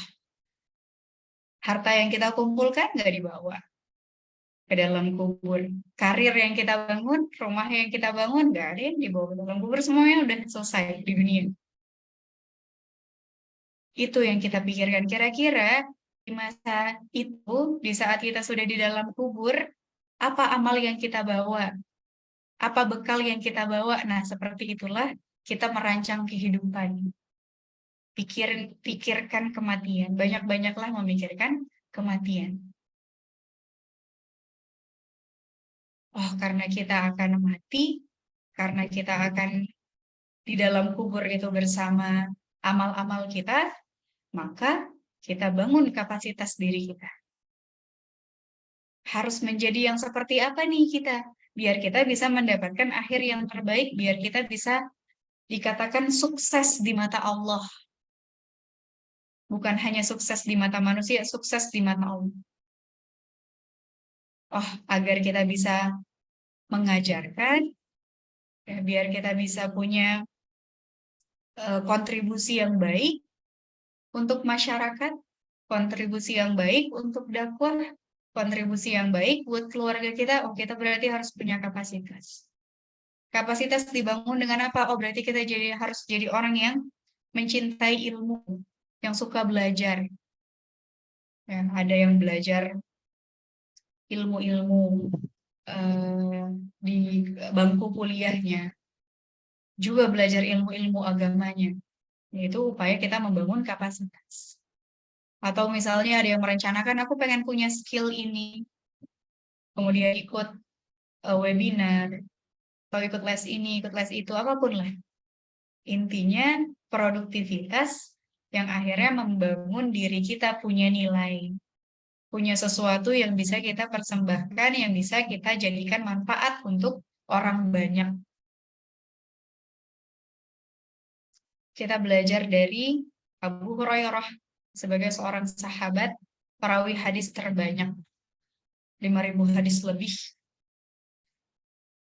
Harta yang kita kumpulkan nggak dibawa ke dalam kubur. Karir yang kita bangun, rumah yang kita bangun, nggak ada yang dibawa ke dalam kubur. Semuanya udah selesai di dunia. Itu yang kita pikirkan. Kira-kira di masa itu, di saat kita sudah di dalam kubur, apa amal yang kita bawa? Apa bekal yang kita bawa? Nah, seperti itulah kita merancang kehidupan. Pikirkan kematian. Banyak-banyaklah memikirkan kematian. Oh, karena kita akan mati, karena kita akan di dalam kubur itu bersama amal-amal kita, maka kita bangun kapasitas diri kita. Harus menjadi yang seperti apa nih kita? Biar kita bisa mendapatkan akhir yang terbaik, biar kita bisa dikatakan sukses di mata Allah. Bukan hanya sukses di mata manusia, sukses di mata Allah. Oh, agar kita bisa mengajarkan, ya, biar kita bisa punya kontribusi yang baik untuk masyarakat, kontribusi yang baik untuk dakwah, kontribusi yang baik buat keluarga kita. Oh, kita berarti harus punya kapasitas. Kapasitas dibangun dengan apa? Oh, berarti kita harus jadi orang yang mencintai ilmu, yang suka belajar. Ya, ada yang belajar ilmu-ilmu di bangku kuliahnya, juga belajar ilmu-ilmu agamanya. Yaitu upaya kita membangun kapasitas. Atau misalnya ada yang merencanakan, aku pengen punya skill ini, kemudian ikut webinar, atau ikut les ini, ikut les itu, apapun lah. Intinya produktivitas yang akhirnya membangun diri kita punya nilai, punya sesuatu yang bisa kita persembahkan, yang bisa kita jadikan manfaat untuk orang banyak. Kita belajar dari Abu Hurairah sebagai seorang sahabat, perawi hadis terbanyak, 5.000 hadis lebih.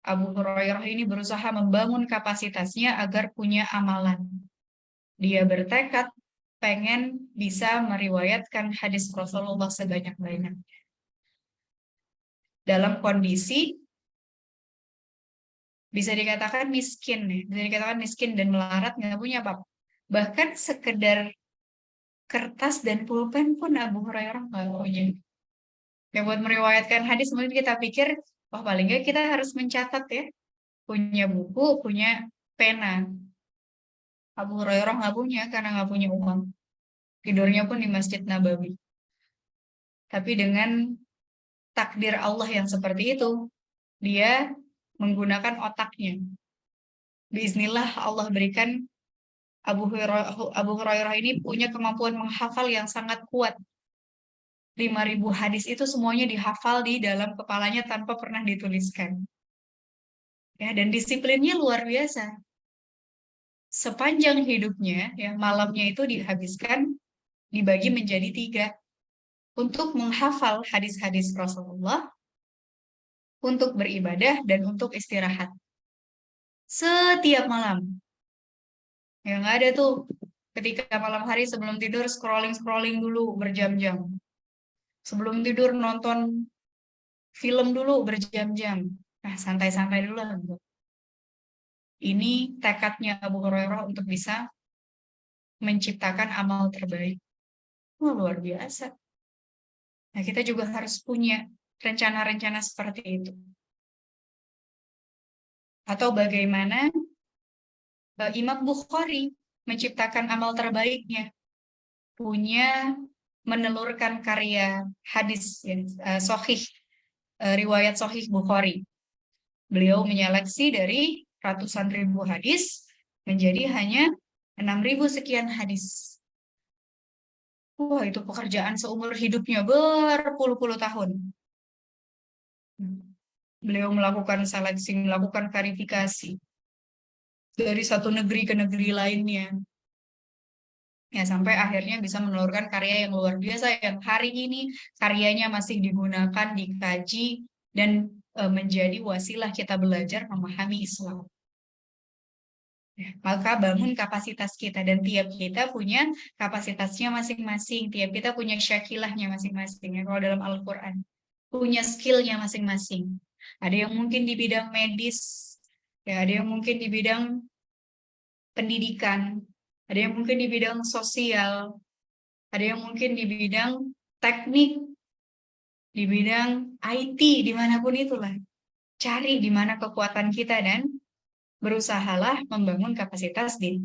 Abu Hurairah ini berusaha membangun kapasitasnya agar punya amalan. Dia bertekad pengen bisa meriwayatkan hadis Rasulullah sebanyak-banyak. Dalam kondisi bisa dikatakan miskin, bisa dikatakan miskin dan melarat, nggak punya apa-apa. Bahkan sekedar kertas dan pulpen pun Abu Hurairah nggak punya. Ya, buat meriwayatkan hadis mungkin kita pikir, oh paling nggak kita harus mencatat ya, punya buku, punya pena. Abu Hurairah nggak punya karena nggak punya uang. Tidurnya pun di Masjid Nabawi. Tapi dengan takdir Allah yang seperti itu, dia menggunakan otaknya. Bismillah Allah berikan Abu Hurairah ini punya kemampuan menghafal yang sangat kuat. 5.000 hadis itu semuanya dihafal di dalam kepalanya tanpa pernah dituliskan. ya, dan disiplinnya luar biasa. Sepanjang hidupnya, ya, malamnya itu dihabiskan dibagi menjadi 3 untuk menghafal hadis-hadis Rasulullah, untuk beribadah, dan untuk istirahat. Setiap malam. Ya nggak ada tuh ketika malam hari sebelum tidur scrolling-scrolling dulu berjam-jam. Sebelum tidur nonton film dulu berjam-jam. Nah, santai-santai dulu lah. Ini tekadnya Abu Hurairah untuk bisa menciptakan amal terbaik. Wah, luar biasa. Nah, kita juga harus punya rencana-rencana seperti itu. Atau bagaimana Imam Bukhari menciptakan amal terbaiknya. Punya menelurkan karya hadis ya, sahih, riwayat sahih Bukhari. Beliau menyeleksi dari ratusan ribu hadis menjadi hanya 6.000 sekian hadis. Wah, itu pekerjaan seumur hidupnya berpuluh-puluh tahun. Beliau melakukan seleksi, melakukan verifikasi dari satu negeri ke negeri lainnya. Ya, sampai akhirnya bisa menelurkan karya yang luar biasa yang hari ini karyanya masih digunakan, dikaji, dan menjadi wasilah kita belajar memahami Islam. Ya, maka bangun kapasitas kita, dan tiap kita punya kapasitasnya masing-masing, tiap kita punya syakilahnya masing-masing. Ya, kalau dalam Al-Quran punya skillnya masing-masing. Ada yang mungkin di bidang medis, ya, ada yang mungkin di bidang pendidikan, ada yang mungkin di bidang sosial, ada yang mungkin di bidang teknik, di bidang IT, dimanapun itulah. Cari di mana kekuatan kita dan berusahalah membangun kapasitas diri.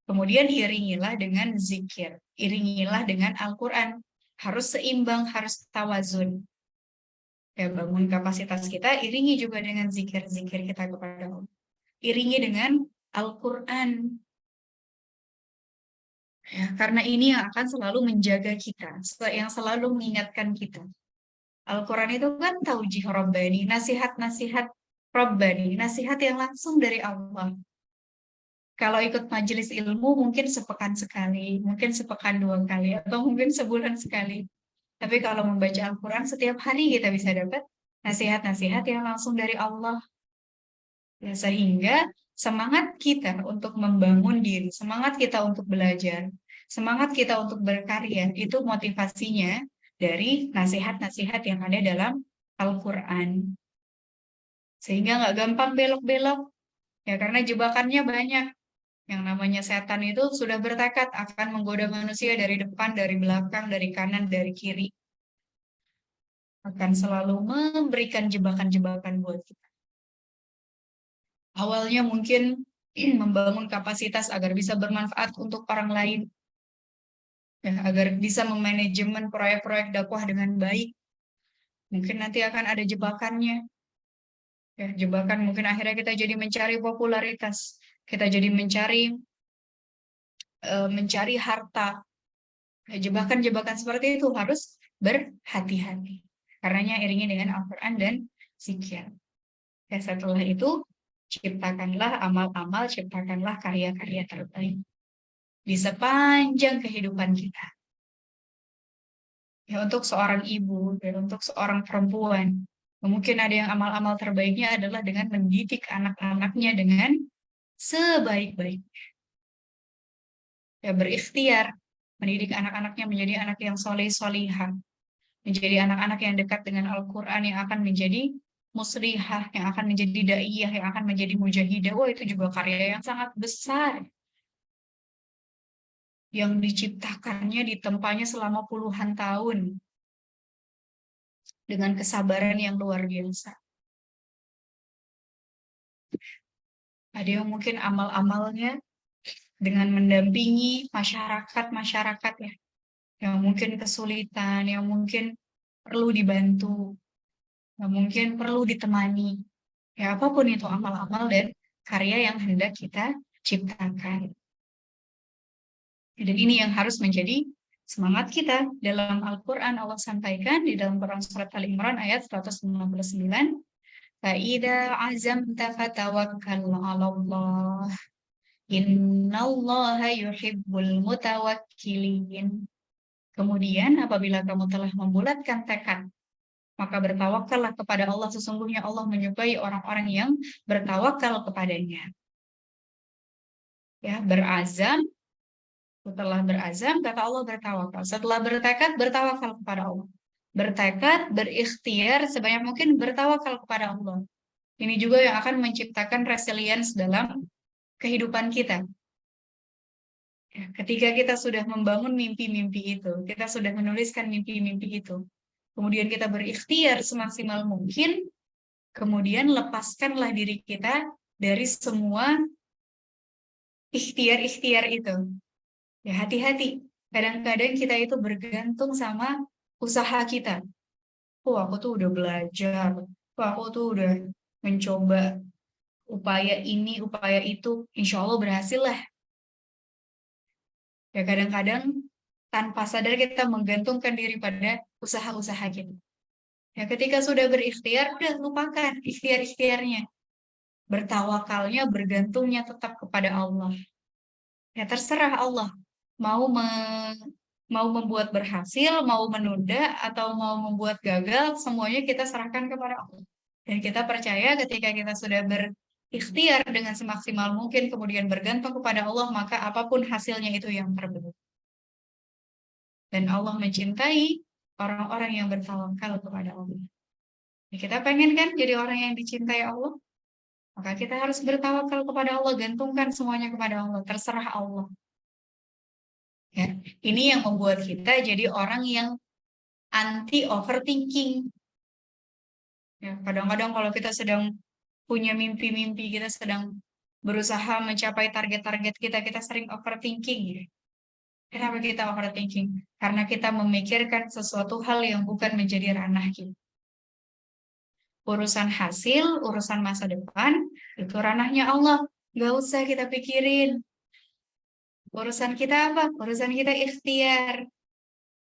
Kemudian iringilah dengan zikir, iringilah dengan Al-Quran. Harus seimbang, harus tawazun. Ya, bangun kapasitas kita, iringi juga dengan zikir-zikir kita kepada Allah. Iringi dengan Al-Quran. Ya, karena ini yang akan selalu menjaga kita, yang selalu mengingatkan kita. Al-Quran itu kan taujih Rabbani, nasihat-nasihat Rabbani, nasihat yang langsung dari Allah. Kalau ikut majelis ilmu mungkin sepekan sekali, mungkin sepekan 2 kali, atau mungkin sebulan sekali. Tapi kalau membaca Al-Quran setiap hari kita bisa dapat nasihat-nasihat yang langsung dari Allah. Ya, sehingga semangat kita untuk membangun diri, semangat kita untuk belajar, semangat kita untuk berkarya, itu motivasinya dari nasihat-nasihat yang ada dalam Al-Quran. Sehingga nggak gampang belok-belok, ya karena jebakannya banyak. Yang namanya setan itu sudah bertekad akan menggoda manusia dari depan, dari belakang, dari kanan, dari kiri. Akan selalu memberikan jebakan-jebakan buat kita. Awalnya mungkin membangun kapasitas agar bisa bermanfaat untuk orang lain, ya, agar bisa memanajemen proyek-proyek dakwah dengan baik. Mungkin nanti akan ada jebakannya. Ya, jebakan mungkin akhirnya kita jadi mencari popularitas, kita jadi mencari harta. Ya, jebakan-jebakan seperti itu harus berhati-hati. Karenanya iringi dengan Al-Quran dan zikir. Ya, setelah itu ciptakanlah amal-amal, ciptakanlah karya-karya terbaik di sepanjang kehidupan kita. Ya, untuk seorang ibu, dan untuk seorang perempuan, mungkin ada yang amal-amal terbaiknya adalah dengan mendidik anak-anaknya dengan sebaik-baiknya. Ya, berikhtiar, mendidik anak-anaknya menjadi anak yang soleh-solihah, menjadi anak-anak yang dekat dengan Al-Quran, yang akan menjadi muslihah, yang akan menjadi da'iyah, yang akan menjadi mujahidah. Wah, itu juga karya yang sangat besar. Yang diciptakannya, ditempanya selama puluhan tahun. Dengan kesabaran yang luar biasa. Ada yang mungkin amal-amalnya dengan mendampingi masyarakat-masyarakat ya. Yang mungkin kesulitan, yang mungkin perlu dibantu, yang mungkin perlu ditemani. Ya, apapun itu amal-amal dan karya yang hendak kita ciptakan. Dan ini yang harus menjadi semangat kita. Dalam Al-Quran Allah sampaikan di dalam Quran Surat Al-Imran ayat 159, فَإِذَا عَزَمْتَ فَتَوَكَّلْ عَلَى اللَّهِ Innallaha yuhibbul mutawakkilin. Kemudian apabila kamu telah membulatkan tekad, maka bertawakallah kepada Allah. Sesungguhnya Allah menyukai orang-orang yang bertawakal kepadanya. Ya, berazam, setelah berazam, kata Allah bertawakal. Setelah bertekad, bertawakal kepada Allah. Bertekad, berikhtiar, sebanyak mungkin bertawakal kepada Allah. Ini juga yang akan menciptakan resilience dalam kehidupan kita. Ya, ketika kita sudah membangun mimpi-mimpi itu, kita sudah menuliskan mimpi-mimpi itu, kemudian kita berikhtiar semaksimal mungkin, kemudian lepaskanlah diri kita dari semua ikhtiar-ikhtiar itu. Ya, hati-hati. Kadang-kadang kita itu bergantung sama usaha kita. Oh, aku tuh udah belajar. Oh, aku tuh udah mencoba upaya ini, upaya itu. Insya Allah berhasil lah. Ya, kadang-kadang tanpa sadar kita menggantungkan diri pada usaha-usaha kita. Ya, ketika sudah berikhtiar, udah lupakan ikhtiar-ikhtiarnya. Bertawakalnya, bergantungnya tetap kepada Allah. Ya, terserah Allah. Mau mau membuat berhasil, mau menunda, atau mau membuat gagal, semuanya kita serahkan kepada Allah. Dan kita percaya ketika kita sudah berikhtiar dengan semaksimal mungkin, kemudian bergantung kepada Allah, maka apapun hasilnya itu yang terbaik. Dan Allah mencintai orang-orang yang bertawakal kepada Allah. Ya, kita pengen kan jadi orang yang dicintai Allah? Maka kita harus bertawakal kepada Allah, gantungkan semuanya kepada Allah, terserah Allah. Ya, ini yang membuat kita jadi orang yang anti overthinking. Ya, kadang-kadang kalau kita sedang punya mimpi-mimpi, kita sedang berusaha mencapai target-target kita, kita sering overthinking. Ya. Kenapa kita overthinking? Karena kita memikirkan sesuatu hal yang bukan menjadi ranah kita. Urusan hasil, urusan masa depan, itu ranahnya Allah. Gak usah kita pikirin. Urusan kita apa? Urusan kita ikhtiar.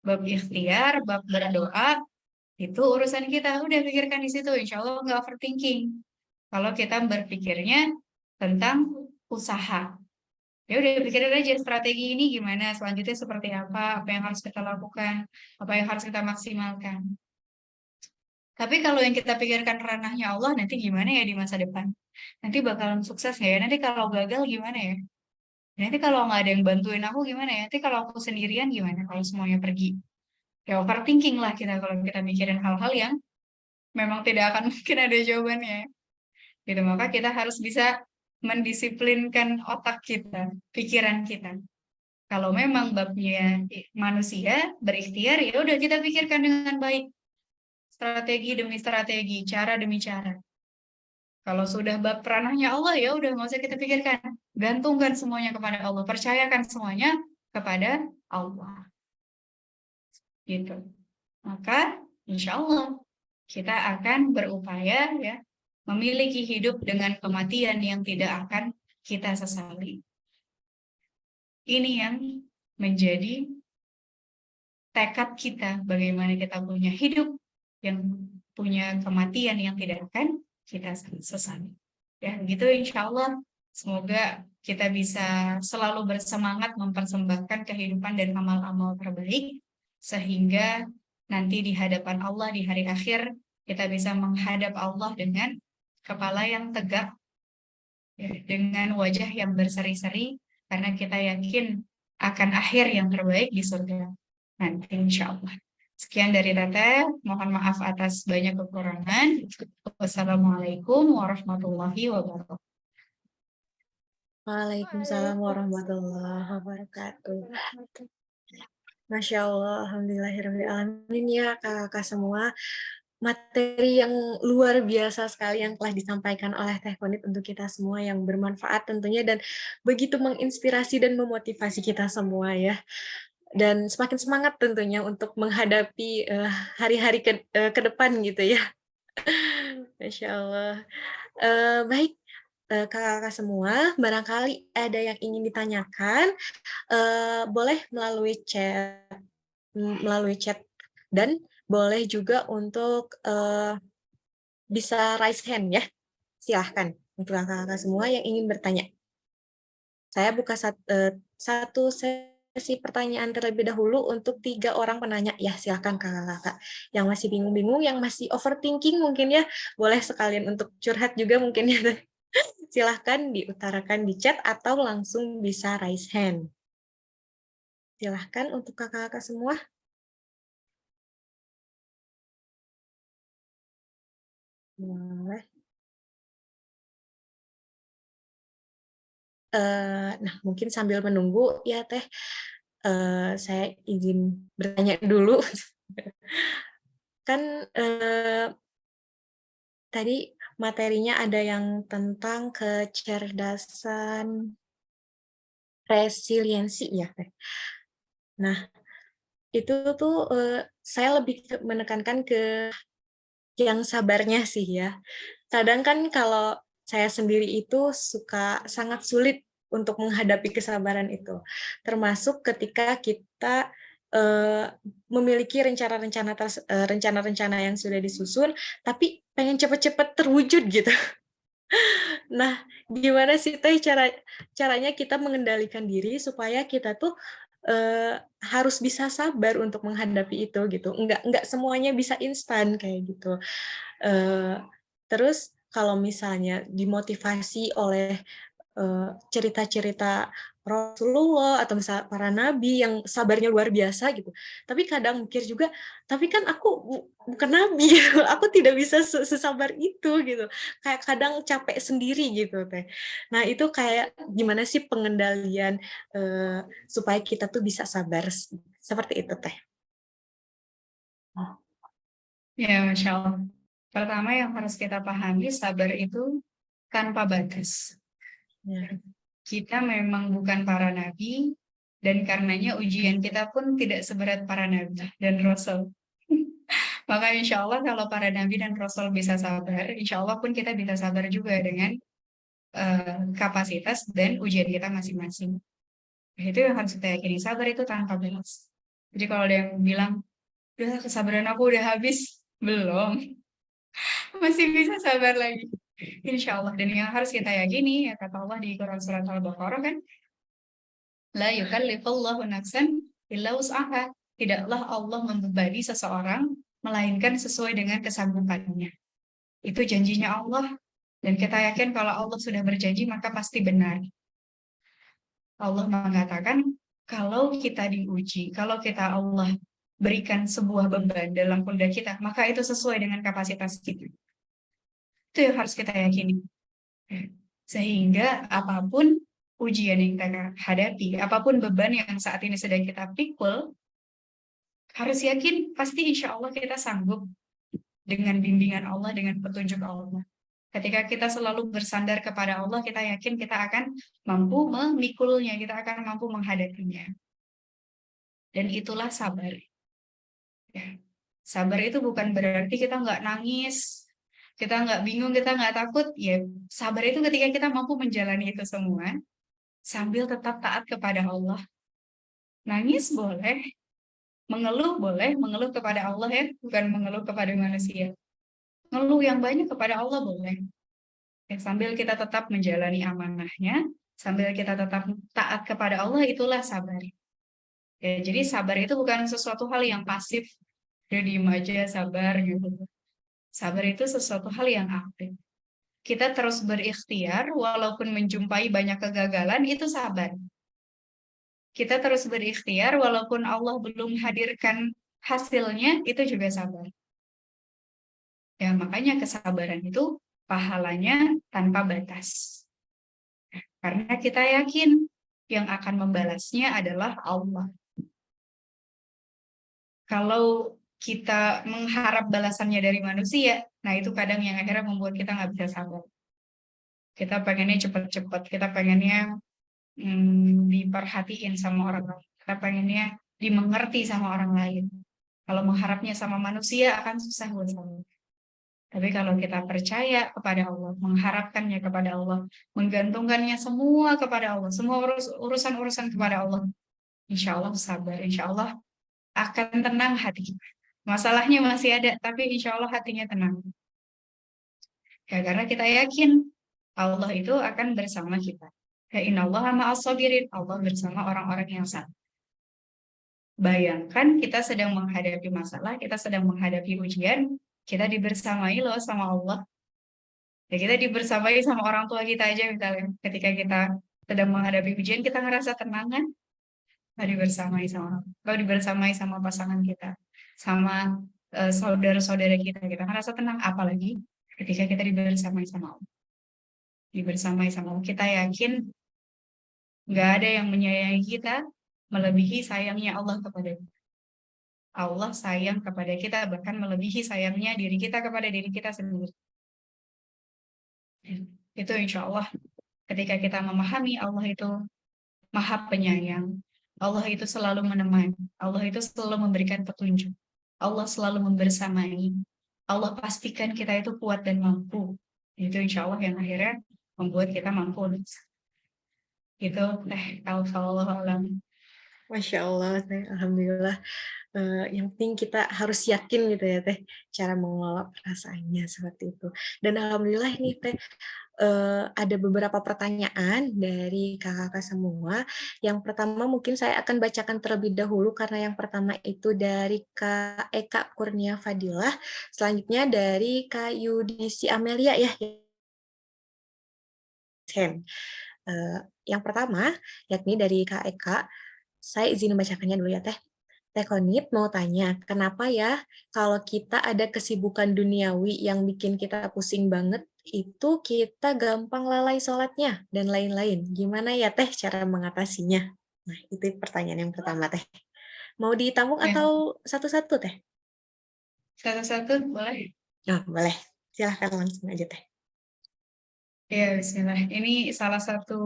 Bab ikhtiar, bab berdoa, itu urusan kita. Udah pikirkan di situ. Insya Allah nggak overthinking. Kalau kita berpikirnya tentang usaha. Ya udah pikirin aja strategi ini gimana, selanjutnya seperti apa yang harus kita lakukan, apa yang harus kita maksimalkan. Tapi kalau yang kita pikirkan ranahnya Allah, nanti gimana ya di masa depan? Nanti bakalan sukses nggak ya? Nanti kalau gagal gimana ya? Nanti kalau nggak ada yang bantuin aku gimana ya? Nanti kalau aku sendirian gimana? Kalau semuanya pergi? Ya overthinking lah kita kalau kita mikirin hal-hal yang memang tidak akan mungkin ada jawabannya. Gitu, maka kita harus bisa mendisiplinkan otak kita, pikiran kita. Kalau memang babnya manusia berikhtiar, ya udah kita pikirkan dengan baik. Strategi demi strategi, cara demi cara. Kalau sudah bab ranahnya Allah, ya udah nggak usah kita pikirkan. Gantungkan semuanya kepada Allah. Percayakan semuanya kepada Allah. Gitu. Maka insya Allah kita akan berupaya ya memiliki hidup dengan kematian yang tidak akan kita sesali. Ini yang menjadi tekad kita, bagaimana kita punya hidup yang punya kematian yang tidak akan kita sesali. Ya, gitu insya Allah. Semoga kita bisa selalu bersemangat mempersembahkan kehidupan dan amal-amal terbaik, sehingga nanti di hadapan Allah di hari akhir, kita bisa menghadap Allah dengan kepala yang tegak, ya, dengan wajah yang berseri-seri, karena kita yakin akan akhir yang terbaik di surga nanti insya Allah. Sekian dari Teteh, mohon maaf atas banyak kekurangan. Wassalamualaikum warahmatullahi wabarakatuh. Waalaikumsalam warahmatullahi wabarakatuh. Masya Allah, alhamdulillahirrahmanirrahim ya kakak semua. Materi yang luar biasa sekali yang telah disampaikan oleh Teh Konit untuk kita semua yang bermanfaat tentunya dan begitu menginspirasi dan memotivasi kita semua ya. Dan semakin semangat tentunya untuk menghadapi hari-hari ke depan gitu ya. Masya Allah. Baik, kakak-kakak semua, barangkali ada yang ingin ditanyakan, boleh melalui chat dan boleh juga untuk bisa raise hand ya. Silahkan untuk kakak-kakak semua yang ingin bertanya. Saya buka satu sesi pertanyaan terlebih dahulu untuk 3 orang penanya. Ya, silahkan kakak-kakak. Yang masih bingung-bingung, yang masih overthinking mungkin ya, boleh sekalian untuk curhat juga mungkin ya. Silahkan diutarakan di chat atau langsung bisa raise hand. Silahkan untuk kakak-kakak semua. Boleh. Nah, mungkin sambil menunggu ya Teh, saya izin bertanya dulu. Kan tadi materinya ada yang tentang kecerdasan resiliensi ya Teh. Nah, itu tuh saya lebih menekankan ke yang sabarnya sih ya. Kadang kan kalau saya sendiri itu suka sangat sulit untuk menghadapi kesabaran itu. Termasuk ketika kita memiliki rencana-rencana yang sudah disusun, tapi pengen cepet-cepet terwujud gitu. Nah, gimana sih Teh caranya kita mengendalikan diri supaya kita tuh harus bisa sabar untuk menghadapi itu gitu. Enggak semuanya bisa instan kayak gitu. Eee, Terus kalau misalnya dimotivasi oleh cerita-cerita Rasulullah atau misal para nabi yang sabarnya luar biasa gitu. Tapi kadang mikir juga, tapi kan aku bukan nabi gitu, aku tidak bisa sesabar itu gitu. Kayak kadang capek sendiri gitu Teh. Nah itu kayak gimana sih pengendalian supaya kita tuh bisa sabar seperti itu Teh? Ya, Masya Allah. Pertama yang harus kita pahami, sabar itu tanpa batas. Ya. Kita memang bukan para nabi, dan karenanya ujian kita pun tidak seberat para nabi dan rasul. Maka insya Allah kalau para nabi dan rasul bisa sabar, insya Allah pun kita bisa sabar juga dengan kapasitas dan ujian kita masing-masing. Nah, itu yang harus kita yakini, sabar itu tanpa batas. Jadi kalau ada yang bilang, udah kesabaran aku udah habis, belum, masih bisa sabar lagi. Insya Allah. Dan yang harus kita yakini, ya kata Allah di Quran Surat Al-Baqarah kan, La yukallifullahu nafsan illa wus'aha. Tidaklah Allah membebani seseorang, melainkan sesuai dengan kesanggupannya. Itu janjinya Allah. Dan kita yakin kalau Allah sudah berjanji, maka pasti benar. Allah mengatakan, kalau kita diuji, kalau kita Allah berikan sebuah beban dalam pundak kita, maka itu sesuai dengan kapasitas kita. Itu yang harus kita yakini. Sehingga apapun ujian yang kita hadapi, apapun beban yang saat ini sedang kita pikul, harus yakin pasti insya Allah kita sanggup dengan bimbingan Allah, dengan petunjuk Allah. Ketika kita selalu bersandar kepada Allah, kita yakin kita akan mampu memikulnya, kita akan mampu menghadapinya. Dan itulah sabar. Ya. Sabar itu bukan berarti kita nggak nangis, kita nggak bingung, kita nggak takut. Ya, sabar itu ketika kita mampu menjalani itu semua, sambil tetap taat kepada Allah. Nangis boleh, mengeluh kepada Allah ya, bukan mengeluh kepada manusia. Ngeluh yang banyak kepada Allah boleh. Ya, sambil kita tetap menjalani amanahnya, sambil kita tetap taat kepada Allah, itulah sabar. Ya, jadi sabar itu bukan sesuatu hal yang pasif, udah diem aja sabar gitu. Sabar itu sesuatu hal yang aktif. Kita terus berikhtiar walaupun menjumpai banyak kegagalan, itu sabar. Kita terus berikhtiar walaupun Allah belum hadirkan hasilnya, itu juga sabar. Ya, makanya kesabaran itu pahalanya tanpa batas. Karena kita yakin yang akan membalasnya adalah Allah. Kalau kita mengharap balasannya dari manusia, nah itu kadang yang akhirnya membuat kita nggak bisa sabar. Kita pengennya cepat-cepat, kita pengennya diperhatiin sama orang lain. Kita pengennya dimengerti sama orang lain. Kalau mengharapnya sama manusia akan susah buat saya. Tapi kalau kita percaya kepada Allah, mengharapkannya kepada Allah, menggantungkannya semua kepada Allah, semua urusan-urusan kepada Allah, insya Allah sabar, insya Allah akan tenang hati kita. Masalahnya masih ada, tapi insya Allah hatinya tenang. Ya, karena kita yakin Allah itu akan bersama kita. Ya, innallaha ma'as sabirin. Allah bersama orang-orang yang sabar. Bayangkan kita sedang menghadapi masalah, kita sedang menghadapi ujian, kita dibersamai loh sama Allah. Ya, kita dibersamai sama orang tua kita aja misalnya. Ketika kita sedang menghadapi ujian, kita ngerasa tenang kan? Nggak dibersamai sama orang. Kalau dibersamai sama pasangan kita, sama saudara-saudara kita, kita ngerasa tenang. Apalagi ketika kita dibersamai sama Allah. Dibersamai sama Allah. Kita yakin nggak ada yang menyayangi kita melebihi sayangnya Allah kepada kita. Allah sayang kepada kita, bahkan melebihi sayangnya diri kita kepada diri kita sendiri. Itu insya Allah ketika kita memahami Allah itu Maha Penyayang, Allah itu selalu menemani, Allah itu selalu memberikan petunjuk, Allah selalu membersamai, Allah pastikan kita itu kuat dan mampu. Itu insya Allah yang akhirnya membuat kita mampu. Gitu, kalau alam. Masya Allah, Teh. Alhamdulillah. Yang penting kita harus yakin gitu ya, Teh, cara mengelola perasaannya seperti itu. Dan alhamdulillah ini, Teh, ada beberapa pertanyaan dari kakak-kakak semua. Yang pertama mungkin saya akan bacakan terlebih dahulu karena yang pertama itu dari Kak Eka Kurnia Fadilah, selanjutnya dari Kak Yudisi Amelia ya. Yang pertama yakni dari Kak Eka, saya izin membacakannya dulu ya Teh. Teh Konit mau tanya, kenapa ya kalau kita ada kesibukan duniawi yang bikin kita pusing banget, itu kita gampang lalai sholatnya dan lain-lain. Gimana ya Teh cara mengatasinya? Nah, itu pertanyaan yang pertama Teh. Mau ditampung Ya, atau satu-satu Teh? satu-satu boleh. Oh, boleh. Silahkan langsung aja Teh. Ya, bismillah. Ini salah satu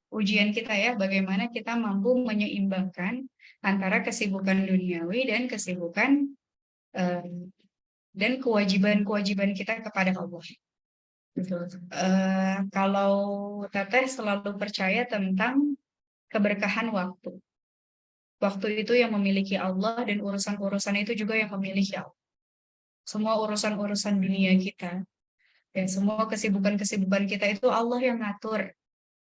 ujian kita ya, bagaimana kita mampu menyeimbangkan antara kesibukan duniawi dan kesibukan eh, dan kewajiban-kewajiban kita kepada Allah. Betul. Kalau Teteh selalu percaya tentang keberkahan waktu. Waktu itu yang memiliki Allah dan urusan-urusan itu juga yang memiliki Allah. Semua urusan-urusan dunia kita dan semua kesibukan-kesibukan kita itu Allah yang ngatur.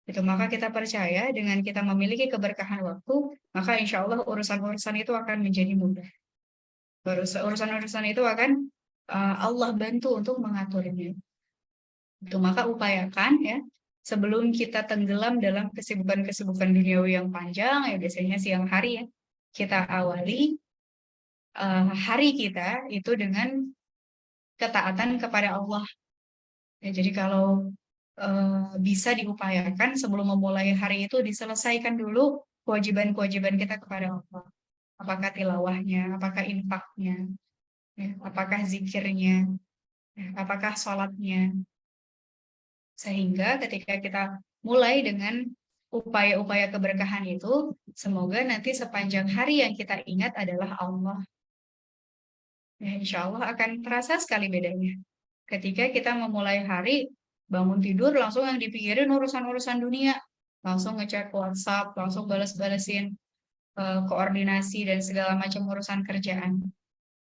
Itu maka kita percaya dengan kita memiliki keberkahan waktu, maka insya Allah urusan-urusan itu akan menjadi mudah. Urusan-urusan itu akan Allah bantu untuk mengaturnya. Itu maka upayakan ya sebelum kita tenggelam dalam kesibukan-kesibukan duniawi yang panjang ya biasanya siang hari ya kita awali hari kita itu dengan ketaatan kepada Allah. Ya, jadi kalau bisa diupayakan sebelum memulai hari itu diselesaikan dulu kewajiban-kewajiban kita kepada Allah. Apakah tilawahnya, apakah infaknya, ya, apakah zikirnya, ya, apakah sholatnya. Sehingga ketika kita mulai dengan upaya-upaya keberkahan itu, semoga nanti sepanjang hari yang kita ingat adalah Allah. Ya, insya Allah akan terasa sekali bedanya. Ketika kita memulai hari, bangun tidur langsung yang dipikirin urusan-urusan dunia. Langsung ngecek WhatsApp, langsung balas-balasin koordinasi dan segala macam urusan kerjaan.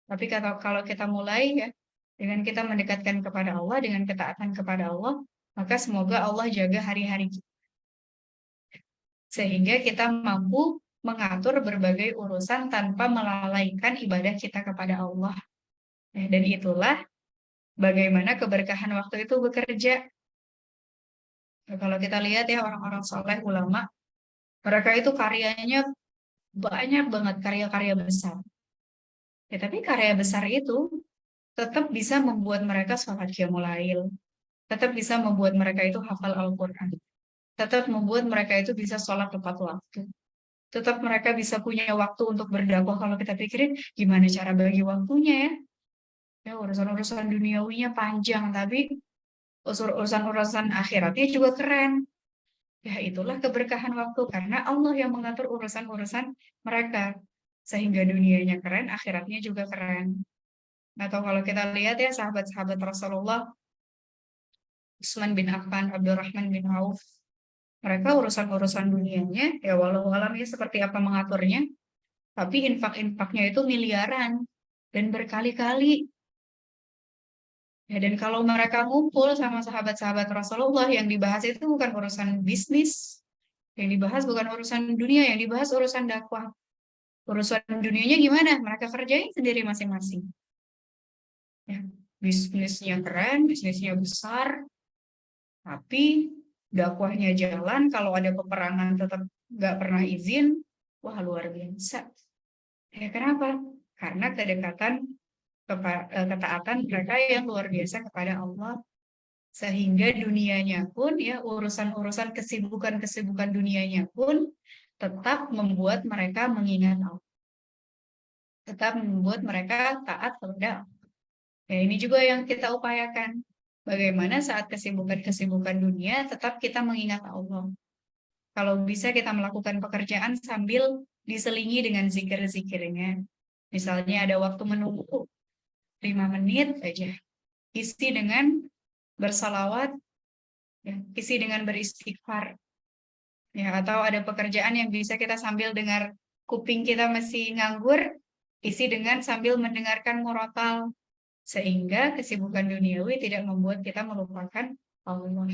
Tapi kalau kita mulai ya, dengan kita mendekatkan kepada Allah, dengan ketaatan kepada Allah, maka semoga Allah jaga hari-hari kita. Sehingga kita mampu mengatur berbagai urusan tanpa melalaikan ibadah kita kepada Allah. Dan itulah bagaimana keberkahan waktu itu bekerja. Kalau kita lihat ya orang-orang soleh ulama, mereka itu karyanya banyak banget karya-karya besar. Ya, tapi karya besar itu tetap bisa membuat mereka sholat qiyamul lail, tetap bisa membuat mereka itu hafal Al-Quran, tetap membuat mereka itu bisa sholat tepat waktu, tetap mereka bisa punya waktu untuk berdakwah. Kalau kita pikirin gimana cara bagi waktunya ya, ya urusan-urusan duniawinya panjang, tapi urusan-urusan akhiratnya juga keren. Ya, itulah keberkahan waktu karena Allah yang mengatur urusan-urusan mereka. Sehingga dunianya keren, akhiratnya juga keren. Atau kalau kita lihat ya sahabat-sahabat Rasulullah, Utsman bin Affan, Abdurrahman bin Auf, mereka urusan-urusan dunianya, ya walau alamnya seperti apa mengaturnya, tapi infak-infaknya itu miliaran dan berkali-kali. Ya, dan kalau mereka ngumpul sama sahabat-sahabat Rasulullah, yang dibahas itu bukan urusan bisnis, yang dibahas bukan urusan dunia, yang dibahas urusan dakwah. Urusan dunianya gimana? Mereka kerjain sendiri masing-masing. Ya, bisnisnya keren, bisnisnya besar, tapi dakwahnya jalan. Kalau ada peperangan tetap nggak pernah izin. Wah, luar biasa. Ya, kenapa? Karena ketaatan mereka yang luar biasa kepada Allah, sehingga dunianya pun, ya, urusan-urusan kesibukan dunianya pun tetap membuat mereka mengingat Allah, tetap membuat mereka taat kepada Allah. Ya, ini juga yang kita upayakan. Bagaimana saat kesibukan dunia tetap kita mengingat Allah. Kalau bisa kita melakukan pekerjaan sambil diselingi dengan zikir-zikirnya. Misalnya ada waktu menunggu 5 menit aja, isi dengan bersalawat, ya, isi dengan beristighfar. Ya, atau ada pekerjaan yang bisa kita sambil dengar, kuping kita masih nganggur, isi dengan sambil mendengarkan murotal, sehingga kesibukan duniawi tidak membuat kita melupakan Allah.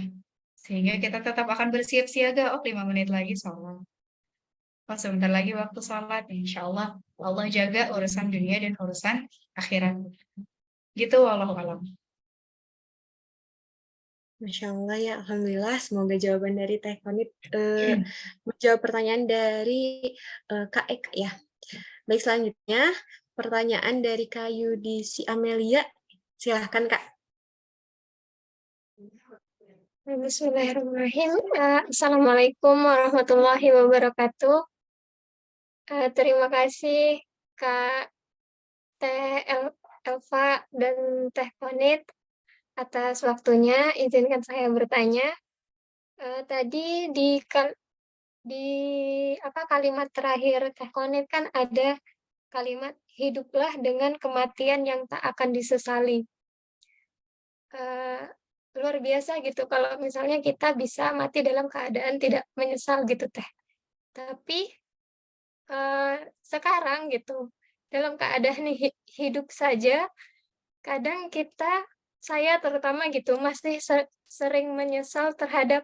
Sehingga kita tetap akan bersiap siaga, oh 5 menit lagi sholat. Oh sebentar lagi waktu sholat, insya Allah Allah jaga urusan dunia dan urusan akhirat. Gitu, walau alam. Masya Allah ya, Alhamdulillah. Semoga jawaban dari Teh Konit menjawab pertanyaan dari Kak Eka ya. Baik, selanjutnya pertanyaan dari Kak Yudisi Amelia. Silahkan Kak. Bismillahirrahmanirrahim. Assalamualaikum warahmatullahi wabarakatuh. Terima kasih Kak Teh Elva dan Teh Konit atas waktunya. Izinkan saya bertanya. Tadi di kalimat terakhir Teh Konit kan ada kalimat hiduplah dengan kematian yang tak akan disesali. Luar biasa gitu kalau misalnya kita bisa mati dalam keadaan tidak menyesal gitu Teh. Tapi sekarang gitu dalam keadaan hidup saja kadang saya terutama gitu masih sering menyesal terhadap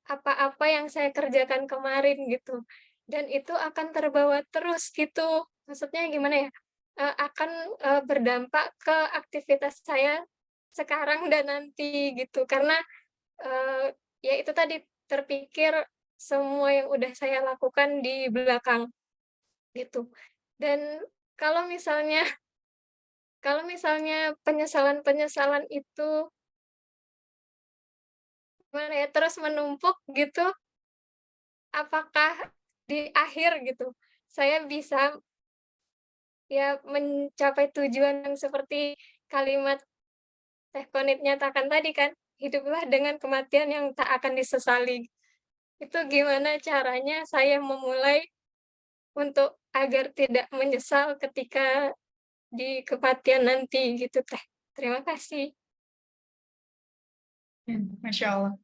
apa-apa yang saya kerjakan kemarin gitu, dan itu akan terbawa terus gitu. Maksudnya gimana ya, akan berdampak ke aktivitas saya sekarang dan nanti gitu. Karena, ya itu tadi, terpikir semua yang udah saya lakukan di belakang, gitu. Dan kalau misalnya kalau misalnya penyesalan-penyesalan itu, gimana ya, terus menumpuk gitu, apakah di akhir gitu, saya bisa ya mencapai tujuan yang seperti kalimat Teh Konit nyatakan tadi kan, hiduplah dengan kematian yang tak akan disesali. Itu gimana caranya saya memulai untuk agar tidak menyesal ketika di kematian nanti gitu Teh. Terima kasih. Masya Allah.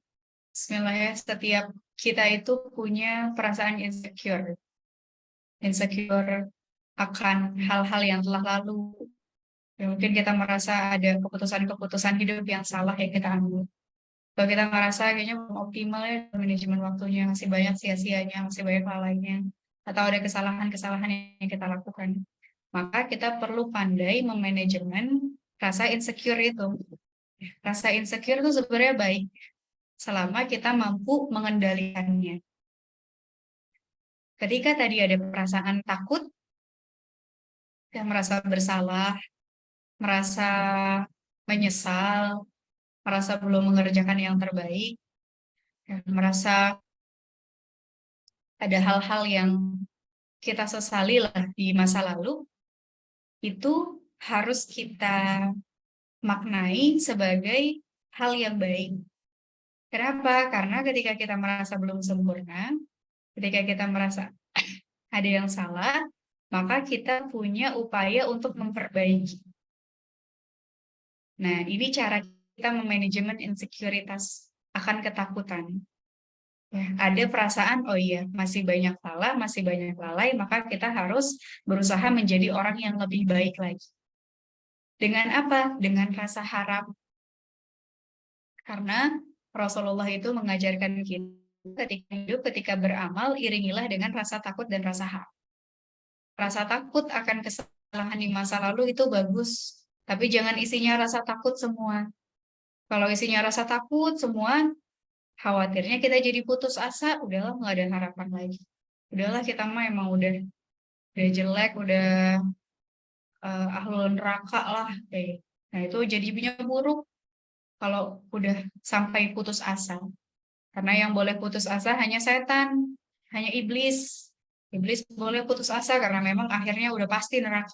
Bismillah ya, setiap kita itu punya perasaan insecure. Insecure akan hal-hal yang telah lalu. Ya, mungkin kita merasa ada keputusan-keputusan hidup yang salah yang kita ambil. Kalau kita merasa kayaknya belum optimal ya manajemen waktunya, masih banyak sia-sianya, masih banyak lalainya, atau ada kesalahan-kesalahan yang kita lakukan. Maka kita perlu pandai memanajemen rasa insecure itu. Rasa insecure itu sebenarnya baik selama kita mampu mengendalikannya. Ketika tadi ada perasaan takut, ya merasa bersalah, merasa menyesal, merasa belum mengerjakan yang terbaik, ya, merasa ada hal-hal yang kita sesali lah di masa lalu, itu harus kita maknai sebagai hal yang baik. Kenapa? Karena ketika kita merasa belum sempurna, ketika kita merasa ada yang salah, maka kita punya upaya untuk memperbaiki. Nah, ini cara kita memanajemen insekuritas akan ketakutan. Ya, ada perasaan, oh iya, masih banyak salah, masih banyak lalai, maka kita harus berusaha menjadi orang yang lebih baik lagi. Dengan apa? Dengan rasa harap, Karena Rasulullah itu mengajarkan kita ketika hidup, ketika beramal, iringilah dengan rasa takut dan rasa harap. Rasa takut akan kesalahan di masa lalu itu bagus, tapi jangan isinya rasa takut semua. Kalau isinya rasa takut semua, khawatirnya kita jadi putus asa, udahlah nggak ada harapan lagi. Udahlah kita mah emang udah jelek, udah ahlul neraka lah kayak gitu. Nah itu jadinya buruk kalau udah sampai putus asa. Karena yang boleh putus asa hanya setan, hanya iblis. Iblis boleh putus asa karena memang akhirnya udah pasti neraka.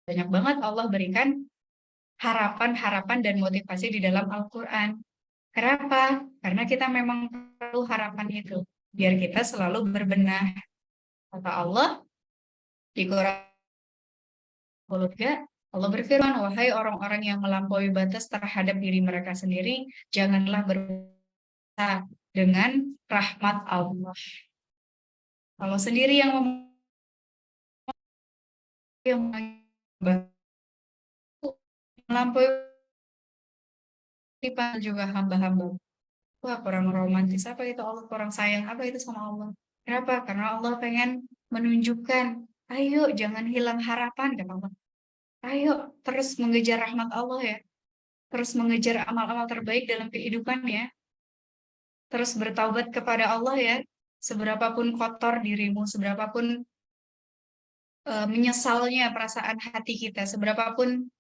Banyak banget Allah berikan harapan-harapan dan motivasi di dalam Al-Quran. Kenapa? Karena kita memang perlu harapan itu. Biar kita selalu berbenah. Kata Allah di Quran 3, Allah berfirman, wahai orang-orang yang melampaui batas terhadap diri mereka sendiri, janganlah berdosa dengan rahmat Allah. Kalau sendiri yang melampaui juga hamba-hamba. Wah, kurang romantis apa itu Allah, kurang sayang apa itu sama Allah. Kenapa? Karena Allah pengen menunjukkan, ayo jangan hilang harapan, kata Allah. Ayo terus mengejar rahmat Allah ya. Terus mengejar amal-amal terbaik dalam kehidupan ya. Terus bertaubat kepada Allah ya. Seberapapun kotor dirimu, seberapapun menyesalnya perasaan hati kita, seberapapun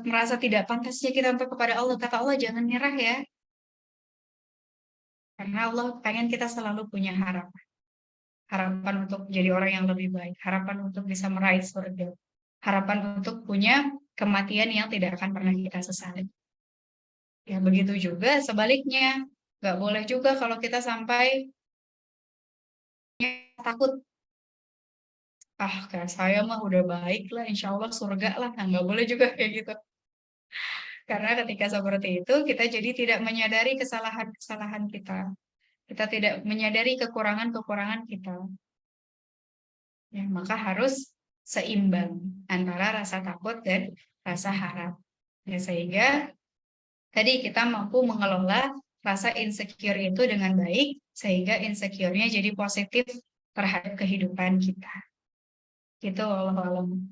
merasa tidak pantasnya kita untuk kepada Allah, kata Allah jangan nyerah ya. Karena Allah pengen kita selalu punya harapan. Harapan untuk jadi orang yang lebih baik. Harapan untuk bisa meraih surga. Harapan untuk punya kematian yang tidak akan pernah kita sesali. Ya begitu juga sebaliknya. Gak boleh juga kalau kita sampai takut. Ah, kayak saya mah udah baik lah, insya Allah surga lah. Nah, nggak boleh juga kayak gitu. Karena ketika seperti itu, kita jadi tidak menyadari kesalahan-kesalahan kita. Kita tidak menyadari kekurangan-kekurangan kita. Ya, maka harus seimbang antara rasa takut dan rasa harap. Ya, sehingga tadi kita mampu mengelola rasa insecure itu dengan baik, sehingga insecure-nya jadi positif terhadap kehidupan kita. Gitu, wallahualam.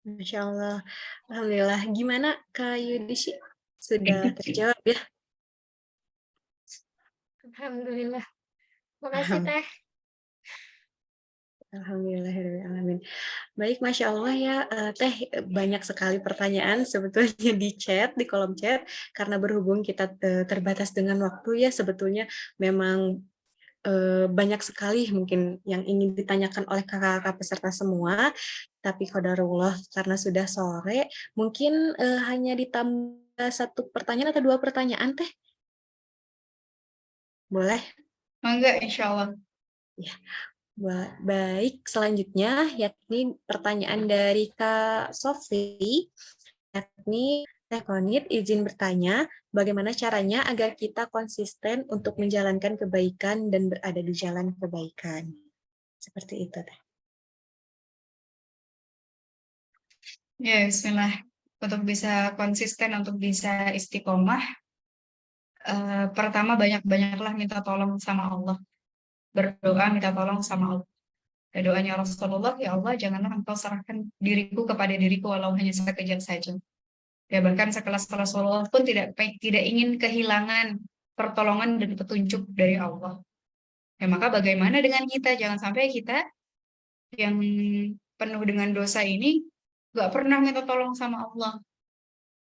Masya Allah. Alhamdulillah. Gimana Kak Yudisi? Sudah terjawab ya? Alhamdulillah. Makasih Teh. Alhamdulillahirrahmanirrahim. Baik, Masya Allah ya, Teh, banyak sekali pertanyaan sebetulnya di chat, di kolom chat, karena berhubung kita terbatas dengan waktu ya, sebetulnya memang banyak sekali mungkin yang ingin ditanyakan oleh kakak-kakak peserta semua, tapi qadarullah karena sudah sore, mungkin hanya ditambah satu pertanyaan atau dua pertanyaan, Teh? Boleh? Enggak, insya Allah. Ya. Baik, selanjutnya yakni pertanyaan dari Kak Sofi, yakni Teh Konit izin bertanya, bagaimana caranya agar kita konsisten untuk menjalankan kebaikan dan berada di jalan kebaikan? Seperti itu, Teh. Ya, bismillah. Untuk bisa konsisten, untuk bisa istiqomah, pertama banyak-banyaklah minta tolong sama Allah. Berdoa minta tolong sama Allah. Doanya Rasulullah, ya Allah janganlah engkau serahkan diriku kepada diriku walau hanya sekejap saja. Ya bahkan sekelas Rasulullah pun tidak ingin kehilangan pertolongan dan petunjuk dari Allah. Ya maka bagaimana dengan kita? Jangan sampai kita yang penuh dengan dosa ini nggak pernah minta tolong sama Allah,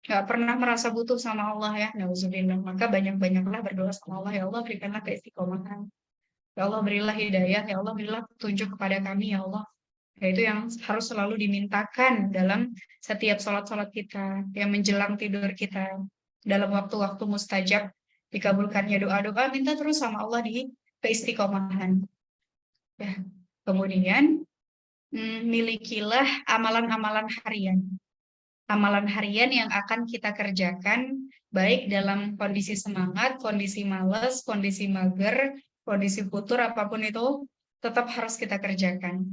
nggak pernah merasa butuh sama Allah ya. Nauzubillah. Maka banyak-banyaklah berdoa sama Allah, ya Allah berikanlah keistiqomahan. Ya Allah berilah hidayah, ya Allah berilah petunjuk kepada kami, ya Allah. Yaitu yang harus selalu dimintakan dalam setiap sholat-sholat kita, yang menjelang tidur kita, dalam waktu-waktu mustajab, dikabulkannya doa-doa, minta terus sama Allah di keistiqomahan. Ya. Kemudian, milikilah amalan-amalan harian. Amalan harian yang akan kita kerjakan, baik dalam kondisi semangat, kondisi malas, kondisi mager, kondisi futur, apapun itu, tetap harus kita kerjakan.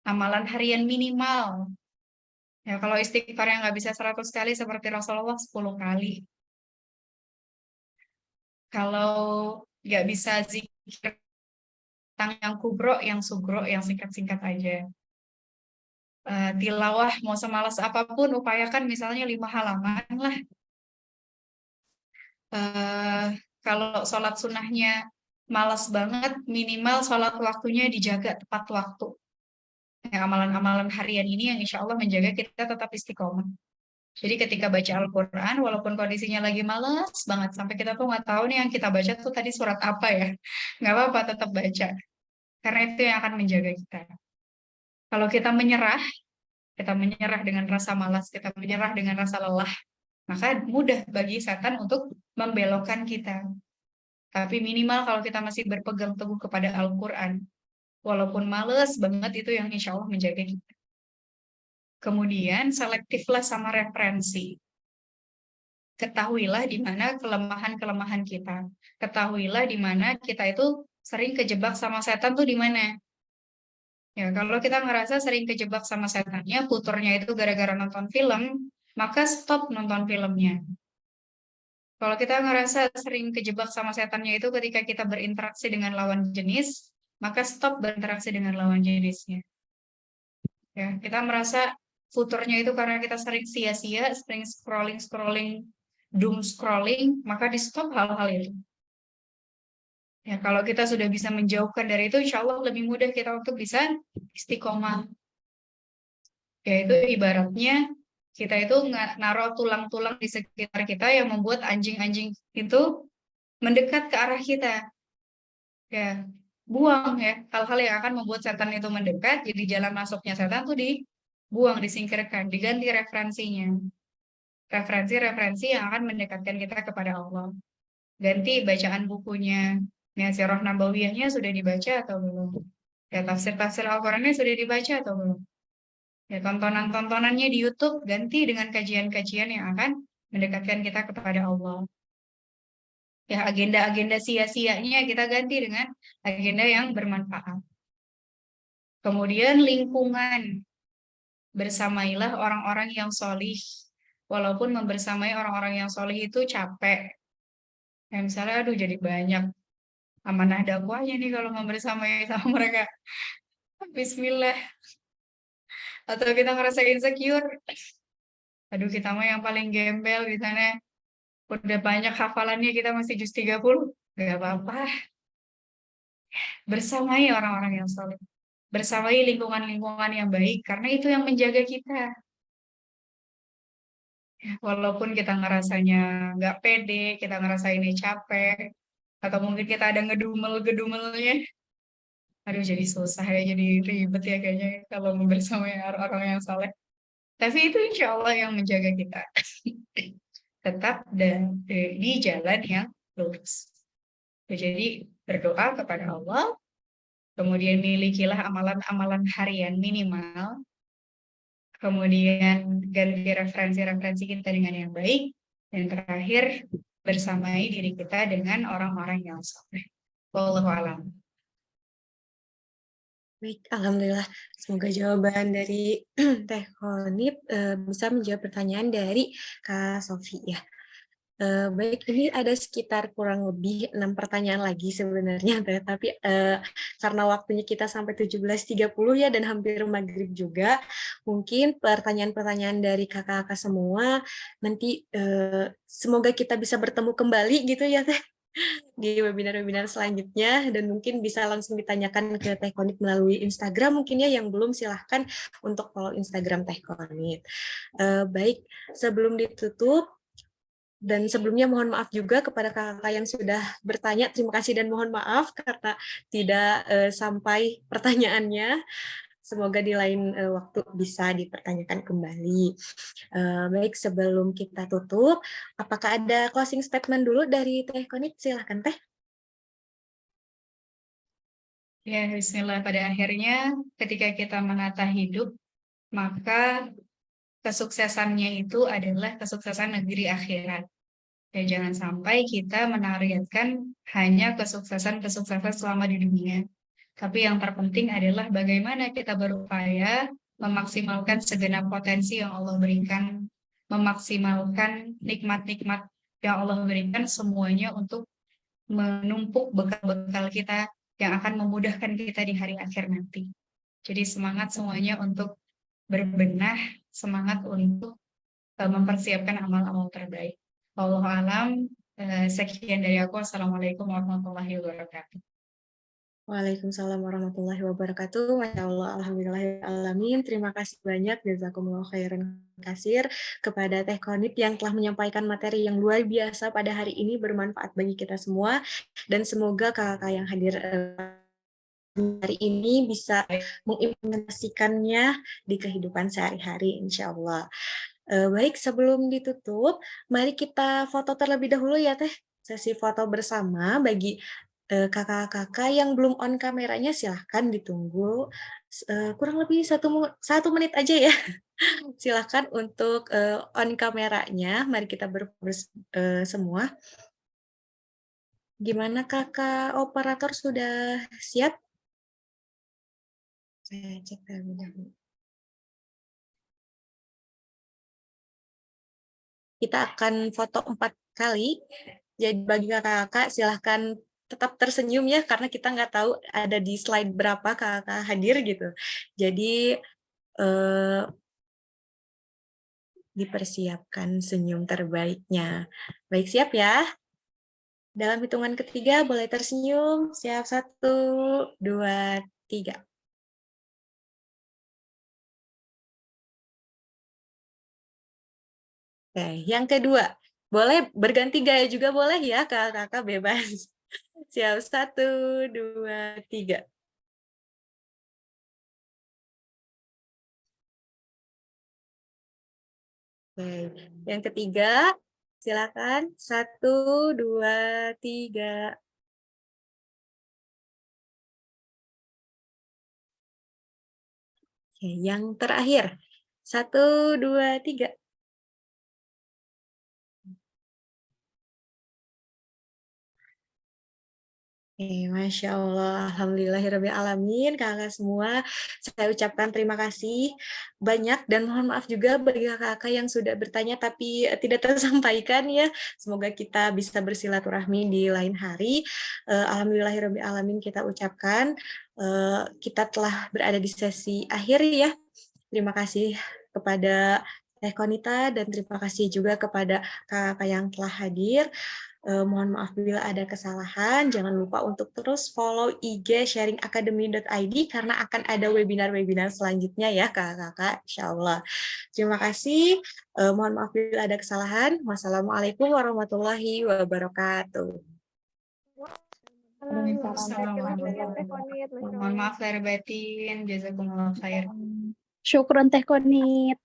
Amalan harian minimal Ya, kalau istighfar yang nggak bisa 100 kali seperti Rasulullah 10 kali. Kalau nggak bisa zikir yang kubro, yang sugro, yang singkat-singkat aja. Tilawah mau semalas apapun, upayakan misalnya 5 halaman lah. Kalau sholat sunnahnya malas banget, minimal sholat waktunya dijaga tepat waktu. Amalan-amalan harian ini yang insya Allah menjaga kita tetap istiqomah. Jadi ketika baca Al-Quran, walaupun kondisinya lagi malas banget, sampai kita tuh nggak tahu nih yang kita baca tuh tadi surat apa ya. Nggak apa-apa, tetap baca. Karena itu yang akan menjaga kita. Kalau kita menyerah dengan rasa malas, kita menyerah dengan rasa lelah, maka mudah bagi setan untuk membelokkan kita. Tapi minimal kalau kita masih berpegang teguh kepada Al-Quran, walaupun males banget, itu yang insya Allah menjaga kita. Kemudian selektiflah sama referensi. Ketahuilah di mana kelemahan-kelemahan kita. Ketahuilah di mana kita itu sering kejebak sama setan tuh di mana. Ya, kalau kita ngerasa sering kejebak sama setannya, futurnya itu gara-gara nonton film, maka stop nonton filmnya. Kalau kita ngerasa sering kejebak sama setannya itu ketika kita berinteraksi dengan lawan jenis, maka stop berinteraksi dengan lawan jenisnya. Ya, kita merasa futurnya itu karena kita sering sia-sia, sering scrolling, doom scrolling, maka di stop hal-hal itu. Ya, kalau kita sudah bisa menjauhkan dari itu, insya Allah lebih mudah kita untuk bisa istiqomah. Yaitu ibaratnya kita itu naruh tulang-tulang di sekitar kita yang membuat anjing-anjing itu mendekat ke arah kita. Ya, buang ya hal-hal yang akan membuat setan itu mendekat, jadi jalan masuknya setan tuh dibuang, disingkirkan, diganti referensinya. Referensi-referensi yang akan mendekatkan kita kepada Allah. Ganti bacaan bukunya. Ya, Sirah Nabawiyahnya sudah dibaca atau belum? Ya, tafsir-tafsir Al-Qurannya sudah dibaca atau belum? Ya, tontonan-tontonannya di YouTube ganti dengan kajian-kajian yang akan mendekatkan kita kepada Allah. Ya, agenda-agenda sia-sianya kita ganti dengan agenda yang bermanfaat. Kemudian lingkungan. Bersamailah orang-orang yang solih. Walaupun membersamai orang-orang yang solih itu capek. Ya, misalnya, aduh jadi banyak amanah dakwahnya nih kalau membersamai sama mereka. Bismillah. Atau kita ngerasa insecure. Aduh, kita mah yang paling gembel di sana. Udah banyak hafalannya, kita masih juz 30. Gak apa-apa. Bersamai orang-orang yang soleh. Bersamai lingkungan-lingkungan yang baik. Karena itu yang menjaga kita. Walaupun kita ngerasanya nggak pede, kita ngerasainnya capek, atau mungkin kita ada ngedumel-gedumelnya. Aduh, jadi susah ya, jadi ribet ya kayaknya kalau bersamai orang-orang yang soleh. Tapi itu insya Allah yang menjaga kita. Tetap di jalan yang lurus. Jadi berdoa kepada Allah, kemudian milikilah amalan-amalan harian minimal, kemudian ganti referensi-referensi kita dengan yang baik, dan terakhir bersamai diri kita dengan orang-orang yang soleh. Wallahu a'lam. Baik, alhamdulillah. Semoga jawaban dari Teh Konit bisa menjawab pertanyaan dari Kak Sofi ya. Baik, ini ada sekitar kurang lebih 6 pertanyaan lagi sebenarnya, tapi karena waktunya kita sampai 17.30 ya dan hampir maghrib juga, mungkin pertanyaan-pertanyaan dari kakak-kakak semua nanti semoga kita bisa bertemu kembali gitu ya Teh di webinar-webinar selanjutnya dan mungkin bisa langsung ditanyakan ke Teh Konit melalui Instagram mungkin ya, yang belum silahkan untuk follow Instagram Teh Konit. Baik, sebelum ditutup dan sebelumnya mohon maaf juga kepada kakak yang sudah bertanya. Terima kasih dan mohon maaf karena tidak sampai pertanyaannya. Semoga di lain waktu bisa dipertanyakan kembali. Baik, sebelum kita tutup, apakah ada closing statement dulu dari Teh Konit? Silahkan Teh. Ya, bismillah. Pada akhirnya ketika kita menata hidup, maka kesuksesannya itu adalah kesuksesan negeri akhirat. Ya, jangan sampai kita menargetkan hanya kesuksesan-kesuksesan selama di dunia. Tapi yang terpenting adalah bagaimana kita berupaya memaksimalkan segenap potensi yang Allah berikan, memaksimalkan nikmat-nikmat yang Allah berikan semuanya untuk menumpuk bekal-bekal kita yang akan memudahkan kita di hari akhir nanti. Jadi semangat semuanya untuk berbenah, semangat untuk mempersiapkan amal-amal terbaik. Wallahu alam, sekian dari aku. Assalamualaikum warahmatullahi wabarakatuh. Waalaikumsalam warahmatullahi wabarakatuh. Masya Allah, alhamdulillahirrahmanirrahim. Terima kasih banyak, jazakumullah khairan kasir, kepada Teh Konit yang telah menyampaikan materi yang luar biasa pada hari ini, bermanfaat bagi kita semua, dan semoga kakak yang hadir hari ini bisa mengimplementasikannya di kehidupan sehari-hari, insya Allah. Baik, sebelum ditutup, mari kita foto terlebih dahulu ya Teh. Sesi foto bersama bagi kakak-kakak yang belum on kameranya, silahkan ditunggu kurang lebih satu menit aja ya. Silahkan untuk on kameranya. Mari kita semua. Gimana kakak operator, sudah siap? Saya cek terlebih dahulu. Kita akan foto 4 kali. Jadi bagi kakak-kakak silahkan tetap tersenyum ya, karena kita nggak tahu ada di slide berapa kakak hadir gitu. Jadi dipersiapkan senyum terbaiknya. Baik, siap ya? Dalam hitungan ketiga boleh tersenyum. Siap, 1, 2, 3. Oke, yang kedua, boleh berganti gaya juga boleh ya, kakak-kakak bebas. Siap, 1, 2, 3. Oke, yang ketiga, silakan. 1, 2, 3. Oke, yang terakhir. 1, 2, 3. Masya Allah, alhamdulillahirrahmanirrahim, kakak semua. Saya ucapkan terima kasih banyak dan mohon maaf juga bagi kakak-kakak yang sudah bertanya tapi tidak tersampaikan ya. Semoga kita bisa bersilaturahmi di lain hari. Alhamdulillahirrahmanirrahim, kita ucapkan kita telah berada di sesi akhir ya. Terima kasih kepada Teh Konita dan terima kasih juga kepada kakak-kakak yang telah hadir. Mohon maaf bila ada kesalahan. Jangan lupa untuk terus follow IG sharingacademy.id karena akan ada webinar-webinar selanjutnya ya kakak-kakak, insya Allah. Terima kasih. Mohon maaf bila ada kesalahan. Wassalamualaikum warahmatullahi wabarakatuh. Waalaikumsalam Terima kasih banyak warahmatullahi Teh Konit, wabarakatuh. Masya Mohon Allah. maaf lahir batin. Jazakumullah khair. Syukron Teh Konit.